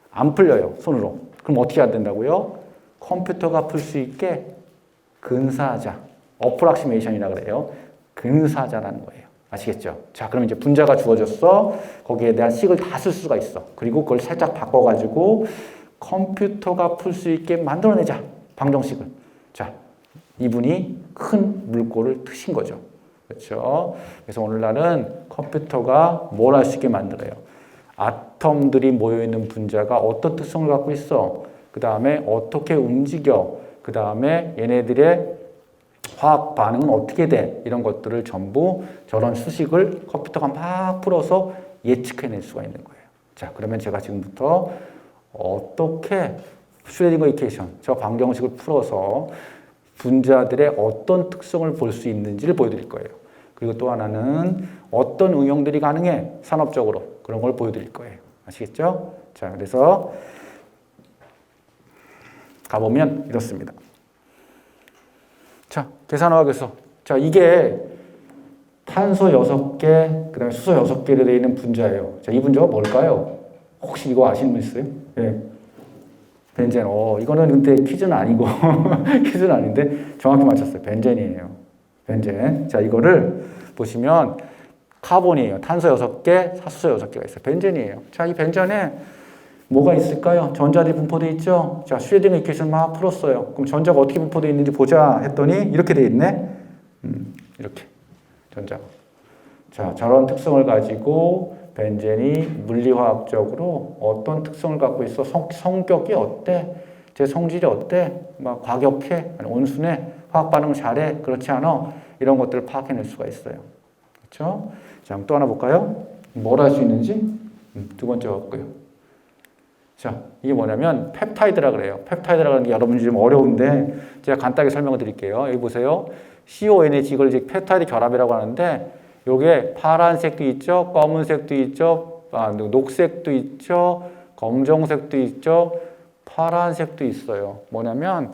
Speaker 1: 안 풀려요, 손으로. 그럼 어떻게 해야 된다고요? 컴퓨터가 풀 수 있게 근사하자. 어프락시메이션이라고 그래요. 근사하자라는 거예요. 아시겠죠? 자, 그럼 이제 분자가 주어졌어. 거기에 대한 식을 다 쓸 수가 있어. 그리고 그걸 살짝 바꿔가지고 컴퓨터가 풀 수 있게 만들어내자. 방정식을. 자, 이분이 큰 물꼬를 트신 거죠. 그렇죠? 그래서 오늘날은 컴퓨터가 뭘 할 수 있게 만들어요. 아톰들이 모여있는 분자가 어떤 특성을 갖고 있어? 그 다음에 어떻게 움직여? 그 다음에 얘네들의 화학 반응은 어떻게 돼? 이런 것들을 전부 저런 수식을 컴퓨터가 막 풀어서 예측해낼 수가 있는 거예요. 자, 그러면 제가 지금부터 어떻게 슈레딩거 이퀘이션, 저 방정식을 풀어서 분자들의 어떤 특성을 볼 수 있는지를 보여드릴 거예요. 그리고 또 하나는 어떤 응용들이 가능해? 산업적으로. 그런 걸 보여드릴 거예요. 아시겠죠? 자, 그래서 가보면 이렇습니다. 자, 계산화학에서. 자, 이게 탄소 6개, 그 다음에 수소 6개로 되어 있는 분자예요. 자, 이 분자가 뭘까요? 혹시 이거 아시는 분 있어요? 예. 벤젠. 이거는 근데 퀴즈는 아니고, 퀴즈는 아닌데 정확히 맞췄어요. 벤젠이에요. 벤젠. 자, 이거를 보시면 카본이에요. 탄소 6개, 사수소 6개가 있어요. 벤젠이에요. 자, 이 벤젠에 뭐가 있을까요? 전자들이 분포되어 있죠? 자, 슈레딩거 이퀘이션 막 풀었어요. 그럼 전자가 어떻게 분포되어 있는지 보자 했더니 이렇게 되어 있네? 이렇게. 전자가. 자, 저런 특성을 가지고 벤젠이 물리화학적으로 어떤 특성을 갖고 있어? 성격이 어때? 제 성질이 어때? 막 과격해? 아니, 온순해? 화학 반응 잘해? 그렇지 않아? 이런 것들을 파악해낼 수가 있어요. 그렇죠? 자, 또 하나 볼까요? 뭘 할 수 있는지? 두 번째 봤고요. 자, 이게 뭐냐면 펩타이드라 그래요. 펩타이드라는 게 여러분이 좀 어려운데 제가 간단하게 설명을 드릴게요. 여기 보세요. CONH 이걸 이제 펩타이드 결합이라고 하는데 요게 파란색도 있죠, 검은색도 있죠, 녹색도 있죠, 검정색도 있죠, 파란색도 있어요. 뭐냐면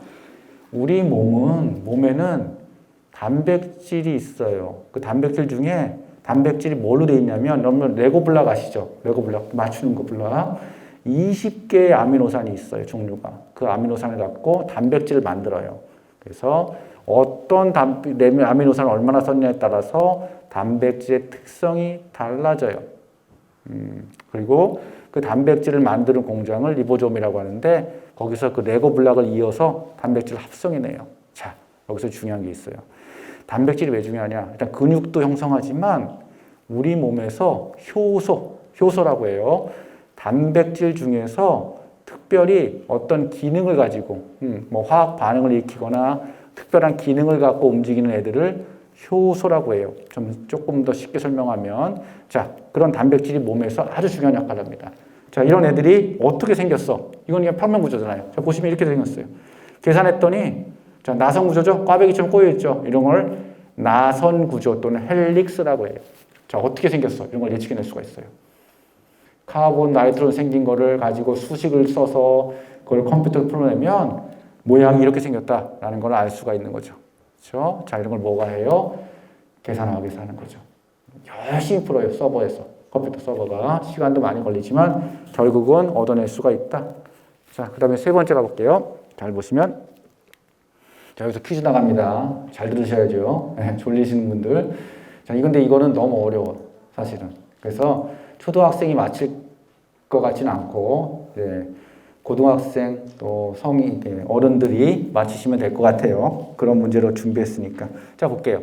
Speaker 1: 우리 몸에는 단백질이 있어요. 그 단백질 중에 단백질이 뭘로 되어 있냐면 여러분 레고 블락 아시죠? 레고 블락 맞추는 거 블락. 20개의 아미노산이 있어요, 종류가. 그 아미노산을 갖고 단백질을 만들어요. 그래서 어떤 아미노산을 얼마나 썼냐에 따라서 단백질의 특성이 달라져요. 그리고 그 단백질을 만드는 공장을 리보솜이라고 하는데 거기서 그 레고 블락을 이어서 단백질을 합성해내요. 자, 여기서 중요한 게 있어요. 단백질이 왜 중요하냐? 일단 근육도 형성하지만 우리 몸에서 효소라고 해요. 단백질 중에서 특별히 어떤 기능을 가지고 뭐 화학 반응을 일으키거나 특별한 기능을 갖고 움직이는 애들을 효소라고 해요. 조금 더 쉽게 설명하면 자, 그런 단백질이 몸에서 아주 중요한 역할을 합니다. 자, 이런 애들이 어떻게 생겼어? 이건 그냥 평면 구조잖아요. 자, 보시면 이렇게 생겼어요. 계산했더니 자, 나선 구조죠? 꽈배기처럼 꼬여있죠? 이런 걸 나선 구조 또는 헬릭스라고 해요. 자, 어떻게 생겼어? 이런 걸 예측해낼 수가 있어요. 카본, 나이트론 생긴 거를 가지고 수식을 써서 그걸 컴퓨터로 풀어내면 모양이 이렇게 생겼다라는 걸 알 수가 있는 거죠. 그렇죠? 자, 이런 걸 뭐가 해요? 계산하기위해서 하는 거죠. 열심히 풀어요. 서버에서. 컴퓨터 서버가. 시간도 많이 걸리지만 결국은 얻어낼 수가 있다. 자, 그 다음에 세 번째 가볼게요. 잘 보시면 자, 여기서 퀴즈 나갑니다. 잘 들으셔야죠. 네, 졸리시는 분들. 자, 근데 이거는 너무 어려워. 사실은. 그래서 초등학생이 맞힐 것 같지는 않고 고등학생 또 성인 어른들이 맞히시면 될 것 같아요. 그런 문제로 준비했으니까. 자, 볼게요.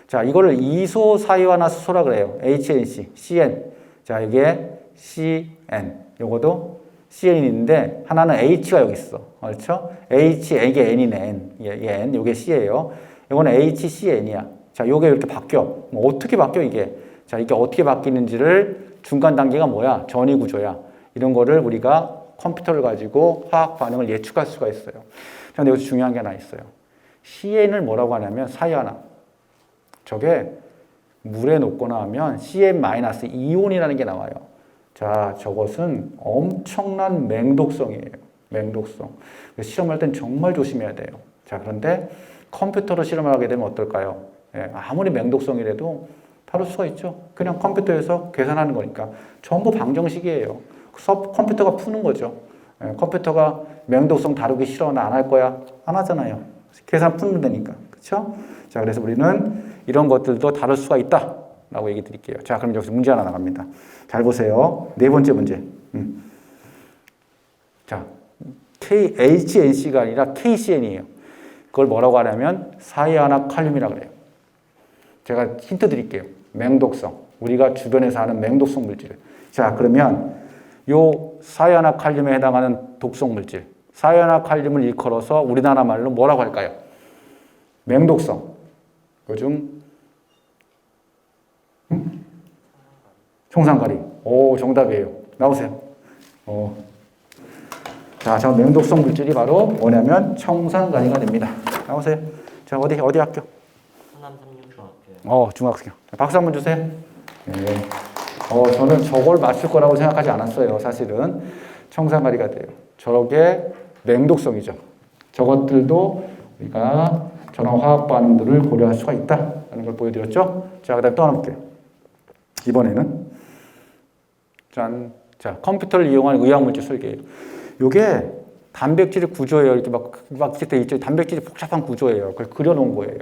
Speaker 1: 자, 이거를 이소 사이화나 수소라 그래요. HNC, CN. 자, 이게 CN. 요거도 CN이 있는데 하나는 H가 여기 있어. 그렇죠? H, 이게 N이네. N. 이게 N, 요게 C예요. 요거는 HCN이야. 자, 요게 이렇게 바뀌어. 뭐 어떻게 바뀌어 이게? 자, 이게 어떻게 바뀌는지를 중간 단계가 뭐야? 전위 구조야. 이런 거를 우리가 컴퓨터를 가지고 화학 반응을 예측할 수가 있어요. 근데 여기서 중요한 게 하나 있어요. CN을 뭐라고 하냐면 사이화나. 저게 물에 녹거나 하면 CN-이온이라는 게 나와요. 자, 저것은 엄청난 맹독성이에요. 맹독성. 실험할 땐 정말 조심해야 돼요. 자, 그런데 컴퓨터로 실험을 하게 되면 어떨까요? 아무리 맹독성이라도 다룰 수가 있죠. 그냥 컴퓨터에서 계산하는 거니까. 전부 방정식이에요. 컴퓨터가 푸는 거죠. 컴퓨터가 맹독성 다루기 싫어, 나 안 할 거야. 안 하잖아요. 계산 푸는 데니까. 그렇죠? 자, 그래서 우리는 이런 것들도 다룰 수가 있다. 라고 얘기 드릴게요. 자, 그럼 여기서 문제 하나 나갑니다. 잘 보세요. 네 번째 문제. 자, HNC가 아니라 KCN이에요. 그걸 뭐라고 하냐면 사이아나 칼륨이라고 그래요. 제가 힌트 드릴게요. 맹독성. 우리가 주변에서 하는 맹독성 물질. 자, 그러면 요 사이아나 칼륨에 해당하는 독성 물질. 사이아나 칼륨을 일컬어서 우리나라 말로 뭐라고 할까요? 맹독성. 그중 청산가리. 오, 정답이에요. 나오세요. 자, 저 맹독성 물질이 바로 뭐냐면 청산가리가 됩니다. 나오세요. 자, 어디 학교?
Speaker 3: 하남 삼육중학교요.
Speaker 1: 중학교. 박수 한번 주세요. 네. 저는 저걸 맞출 거라고 생각하지 않았어요. 사실은 청산가리가 돼요. 저게 맹독성이죠. 저것들도 우리가 저런 화학 반응들을 고려할 수가 있다는 걸 보여드렸죠. 자, 그다음 또 하나 볼게요. 이번에는 짠. 자, 컴퓨터를 이용한 의약물질 설계예요. 요게 단백질의 구조예요. 이렇게 막 돼 있죠. 단백질이 복잡한 구조예요. 그걸 그려놓은 거예요.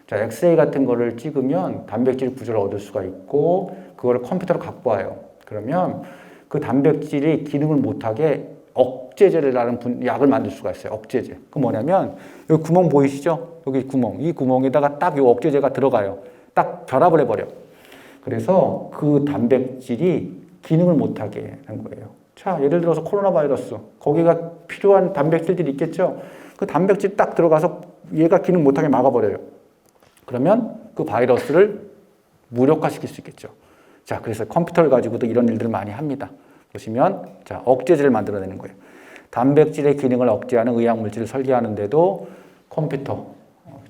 Speaker 1: 자, 엑스레이 같은 거를 찍으면 단백질 구조를 얻을 수가 있고 그거를 컴퓨터로 갖고 와요. 그러면 그 단백질이 기능을 못하게 억제제라는 약을 만들 수가 있어요. 억제제. 그 뭐냐면 여기 구멍 보이시죠? 여기 구멍. 이 구멍에다가 딱 이 억제제가 들어가요. 딱 결합을 해버려. 그래서 그 단백질이 기능을 못하게 하는 거예요. 자, 예를 들어서 코로나 바이러스. 거기가 필요한 단백질들이 있겠죠? 그 단백질이 딱 들어가서 얘가 기능 못하게 막아버려요. 그러면 그 바이러스를 무력화시킬 수 있겠죠. 자, 그래서 컴퓨터를 가지고도 이런 일들을 많이 합니다. 보시면, 자, 억제제를 만들어내는 거예요. 단백질의 기능을 억제하는 의약물질을 설계하는데도 컴퓨터,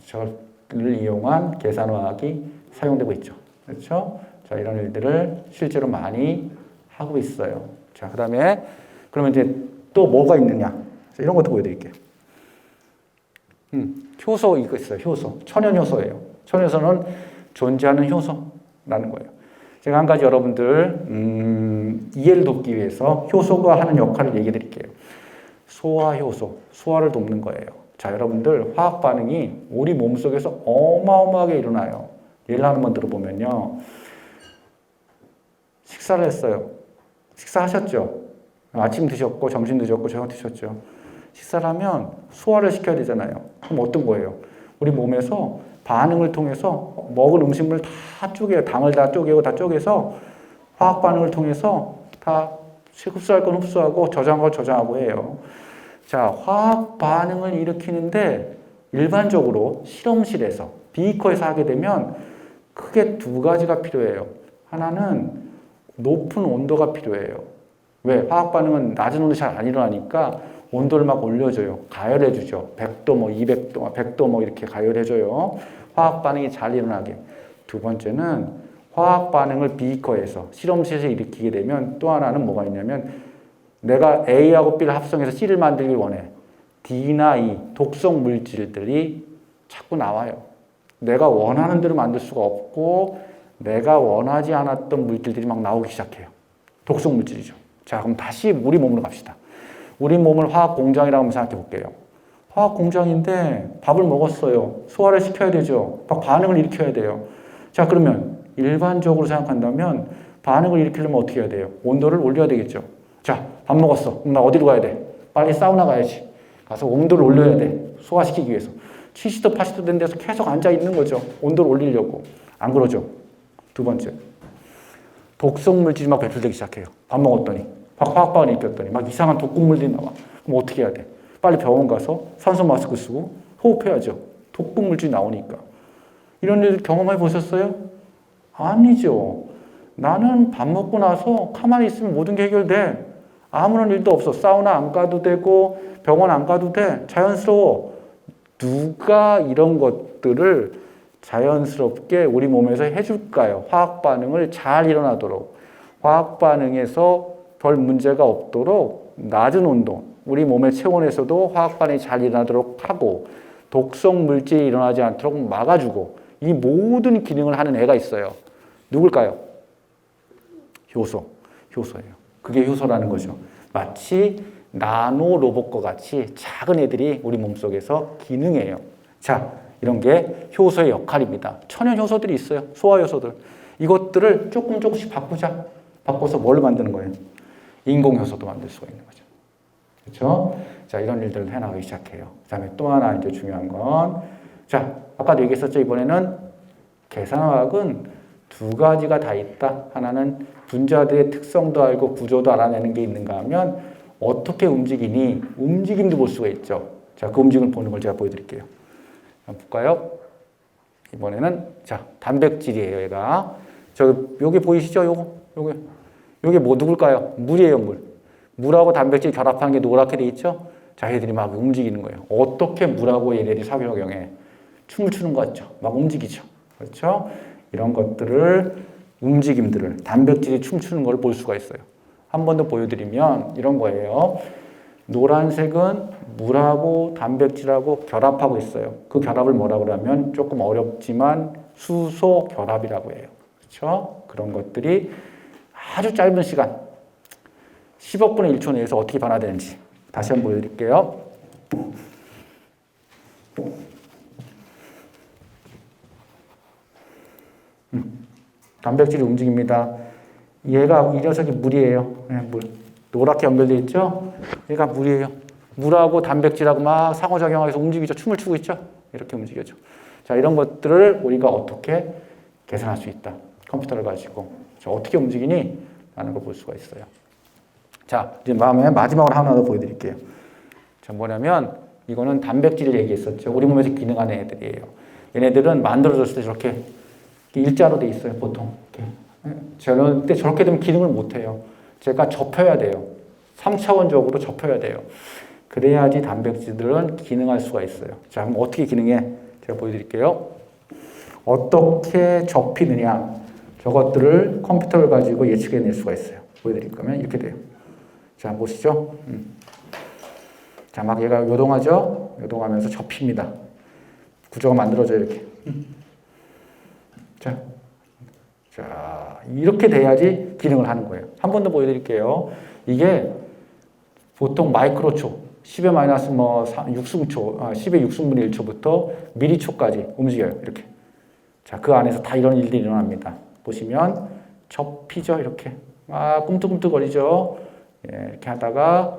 Speaker 1: 저를 이용한 계산화학이 사용되고 있죠. 그렇죠? 자, 이런 일들을 실제로 많이 하고 있어요. 자, 그 다음에, 그러면 이제 또 뭐가 있느냐. 자, 이런 것도 보여드릴게요. 효소 이거 있어요. 효소. 천연 효소예요. 천연 효소는 존재하는 효소라는 거예요. 제가 한 가지 여러분들 이해를 돕기 위해서 효소가 하는 역할을 얘기해 드릴게요. 소화 효소. 소화를 돕는 거예요. 자, 여러분들 화학 반응이 우리 몸속에서 어마어마하게 일어나요. 예를 한번 들어보면요. 식사를 했어요. 식사하셨죠? 아침 드셨고 점심 드셨고 저녁 드셨죠. 식사를 하면 소화를 시켜야 되잖아요. 그럼 어떤 거예요? 우리 몸에서 반응을 통해서 먹은 음식물을 다 쪼개요. 당을 다 쪼개고 다 쪼개서 화학 반응을 통해서 다 흡수할 건 흡수하고 저장할 건 저장하고 해요. 자, 화학 반응을 일으키는데 일반적으로 실험실에서 비커에서 하게 되면 크게 두 가지가 필요해요. 하나는 높은 온도가 필요해요. 왜? 화학 반응은 낮은 온도에 잘 안 일어나니까 온도를 막 올려줘요. 가열해주죠. 100도, 200도, 100도 이렇게 가열해줘요. 화학 반응이 잘 일어나게. 두 번째는 화학 반응을 비커에서 실험실에서 일으키게 되면 또 하나는 뭐가 있냐면 내가 A하고 B를 합성해서 C를 만들길 원해. D나 E, 독성 물질들이 자꾸 나와요. 내가 원하는 대로 만들 수가 없고 내가 원하지 않았던 물질들이 막 나오기 시작해요. 독성 물질이죠. 자, 그럼 다시 우리 몸으로 갑시다. 우리 몸을 화학 공장이라고 한번 생각해 볼게요. 화학 공장인데 밥을 먹었어요. 소화를 시켜야 되죠. 막 반응을 일으켜야 돼요. 자, 그러면 일반적으로 생각한다면 반응을 일으키려면 어떻게 해야 돼요? 온도를 올려야 되겠죠. 자, 밥 먹었어. 그럼 나 어디로 가야 돼? 빨리 사우나 가야지. 가서 온도를 올려야 돼. 소화시키기 위해서. 70도, 80도 된 데서 계속 앉아 있는 거죠. 온도를 올리려고. 안 그러죠? 두 번째. 독성 물질이 막 배출되기 시작해요. 밥 먹었더니. 화학반응을 일으켰더니 막 이상한 독극물들이 나와. 그럼 어떻게 해야 돼? 빨리 병원 가서 산소 마스크 쓰고 호흡해야죠. 독극물질이 나오니까. 이런 일 경험해 보셨어요? 아니죠. 나는 밥 먹고 나서 가만히 있으면 모든 게 해결돼. 아무런 일도 없어. 사우나 안 가도 되고 병원 안 가도 돼. 자연스러워. 누가 이런 것들을 자연스럽게 우리 몸에서 해줄까요? 화학 반응을 잘 일어나도록. 화학 반응에서 별 문제가 없도록 낮은 온도, 우리 몸의 체온에서도 화학 반응이 잘 일어나도록 하고 독성 물질이 일어나지 않도록 막아주고 이 모든 기능을 하는 애가 있어요. 누굴까요? 효소. 효소예요. 그게 효소라는 거죠. 마치 나노 로봇과 같이 작은 애들이 우리 몸속에서 기능해요. 자, 이런 게 효소의 역할입니다. 천연 효소들이 있어요. 소화 효소들. 이것들을 조금씩 바꾸자. 바꿔서 뭘 만드는 거예요? 인공 효소도 만들 수가 있는 거죠. 그렇죠? 자, 이런 일들을 해나가기 시작해요. 그 다음에 또 하나 이제 중요한 건, 자, 아까도 얘기했었죠. 이번에는 계산화학은 두 가지가 다 있다. 하나는 분자들의 특성도 알고 구조도 알아내는 게 있는가 하면 어떻게 움직이니? 움직임도 볼 수가 있죠. 자, 그 움직임을 보는 걸 제가 보여드릴게요. 한번 볼까요? 이번에는, 자, 단백질이에요, 얘가. 여기 보이시죠? 요게 뭐 누굴까요? 물이에요, 물. 물하고 단백질이 결합한 게 노랗게 돼 있죠? 자, 얘들이 막 움직이는 거예요. 어떻게 물하고 얘네들이 사교적용해? 춤을 추는 것 같죠? 막 움직이죠. 그렇죠? 이런 것들을, 움직임들을, 단백질이 춤추는 걸 볼 수가 있어요. 한 번 더 보여드리면 이런 거예요. 노란색은 물하고 단백질하고 결합하고 있어요. 그 결합을 뭐라고 하면 조금 어렵지만 수소 결합이라고 해요. 그렇죠? 그런 것들이 아주 짧은 시간, 10억 분의 1초 내에서 어떻게 변화되는지 다시 한번 보여드릴게요. 단백질이 움직입니다. 이 녀석이 물이에요. 네, 물. 노랗게 연결되어 있죠? 얘가 물이에요. 물하고 단백질하고 막 상호작용하면서 움직이죠. 춤을 추고 있죠? 이렇게 움직여죠. 자, 이런 것들을 우리가 어떻게 계산할 수 있다. 컴퓨터를 가지고. 자, 어떻게 움직이니? 라는 걸 볼 수가 있어요. 자, 이제 마지막으로 하나 더 보여드릴게요. 자, 뭐냐면, 이거는 단백질 얘기했었죠. 우리 몸에서 기능하는 애들이에요. 얘네들은 만들어졌을 때 저렇게 일자로 돼 있어요, 보통. 근데 저렇게 되면 기능을 못 해요. 제가 접혀야 돼요. 3차원적으로 접혀야 돼요. 그래야지 단백질들은 기능할 수가 있어요. 자, 그럼 어떻게 기능해? 제가 보여드릴게요. 어떻게 접히느냐. 저것들을 컴퓨터를 가지고 예측해낼 수가 있어요. 보여드릴 거면 이렇게 돼요. 자, 보시죠. 자, 막 얘가 요동하죠? 요동하면서 접힙니다. 구조가 만들어져요, 이렇게. 자, 이렇게 돼야지 기능을 하는 거예요. 한 번 더 보여드릴게요. 이게 보통 마이크로초, 10의 마이너스 6승초, 10의 6승분의 1초부터 미리초까지 움직여요. 이렇게. 자, 그 안에서 다 이런 일들이 일어납니다. 보시면 접히죠, 이렇게. 꿈틀꿈틀거리죠. 예, 이렇게 하다가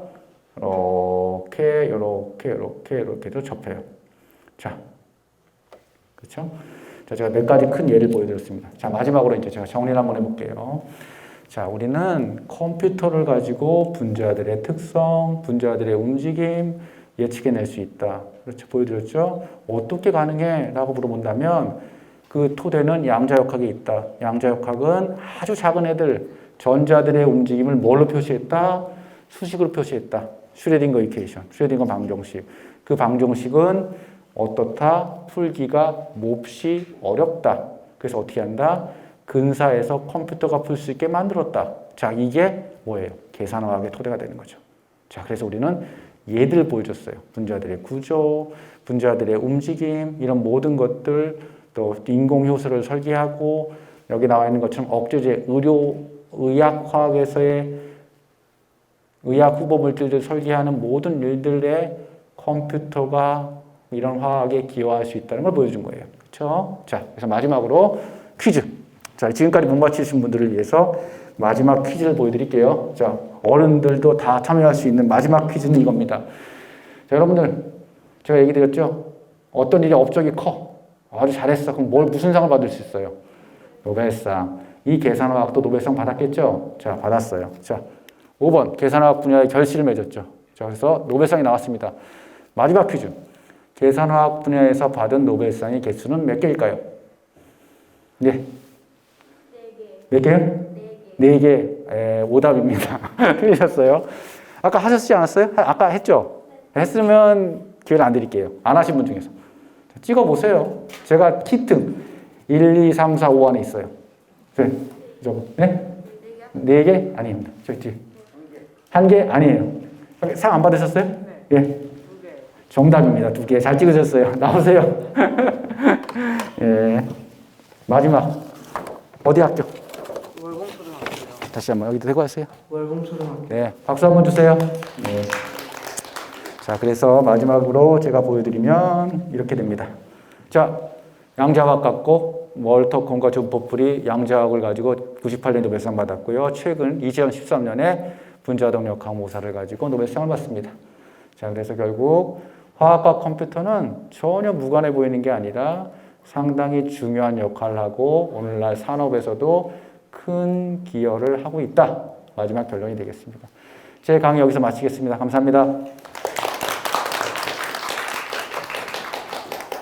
Speaker 1: 이렇게도 접혀요. 자, 그렇죠? 자, 제가 몇 가지 큰 예를 보여드렸습니다. 자, 마지막으로 이제 제가 정리를 한번 해볼게요. 자, 우리는 컴퓨터를 가지고 분자들의 특성, 분자들의 움직임 예측해낼 수 있다. 그렇죠? 보여드렸죠? 어떻게 가능해? 라고 물어본다면 그 토대는 양자역학에 있다. 양자역학은 아주 작은 애들, 전자들의 움직임을 뭘로 표시했다? 수식으로 표시했다. 슈레딩거 이퀘이션, 슈레딩거 방정식. 그 방정식은 어떻다? 풀기가 몹시 어렵다. 그래서 어떻게 한다? 근사해서 컴퓨터가 풀 수 있게 만들었다. 자, 이게 뭐예요? 계산화학의 토대가 되는 거죠. 자, 그래서 우리는 얘들 보여줬어요. 분자들의 구조, 분자들의 움직임, 이런 모든 것들, 또 인공 효소를 설계하고, 여기 나와 있는 것처럼 억제제, 의학화학에서의 의학 후보 물질들 설계하는 모든 일들에 컴퓨터가 이런 화학에 기여할 수 있다는 걸 보여준 거예요. 그렇죠? 자, 그래서 마지막으로 퀴즈. 자, 지금까지 못 맞히신 분들을 위해서 마지막 퀴즈를 보여드릴게요. 자, 어른들도 다 참여할 수 있는 마지막 퀴즈는 이겁니다. 자, 여러분들, 제가 얘기 드렸죠? 어떤 일이 업적이 커. 아주 잘했어. 그럼 무슨 상을 받을 수 있어요? 노벨상. 이 계산화학도 노벨상 받았겠죠? 자, 받았어요. 자, 5번 계산화학 분야의 결실을 맺었죠. 자, 그래서 노벨상이 나왔습니다. 마지막 퀴즈. 계산화학 분야에서 받은 노벨상의 개수는 몇 개일까요? 네. 몇 개요? 4개. 오답입니다. 틀리셨어요. 아까 하셨지 않았어요? 아까 했죠? 했으면 기회를 안 드릴게요. 안 하신 분 중에서. 찍어보세요. 제가 키트 1, 2, 3, 4, 5 안에 있어요. 네? 4개? 아닙니다. 저기 뒤에. 1개? 아니에요. 상 안 받으셨어요? 네. 예. 정답입니다. 2개. 잘 찍으셨어요. 나오세요. 예. 마지막. 어디 학교? 월봉초등학교요. 다시 한번 여기도 대고 하세요.
Speaker 3: 월봉초등학교.
Speaker 1: 네. 박수 한번 주세요. 네. 자, 그래서 마지막으로 제가 보여드리면 이렇게 됩니다. 자, 양자화학 갖고 월터콘과 존 포플이 양자화학을 가지고 98년 노벨상 받았고요. 최근 2013년에 분자동력 항모사를 가지고 노벨상을 받습니다. 자, 그래서 결국 화학과 컴퓨터는 전혀 무관해 보이는 게 아니라 상당히 중요한 역할을 하고 오늘날 산업에서도 큰 기여를 하고 있다. 마지막 결론이 되겠습니다. 제 강의 여기서 마치겠습니다. 감사합니다.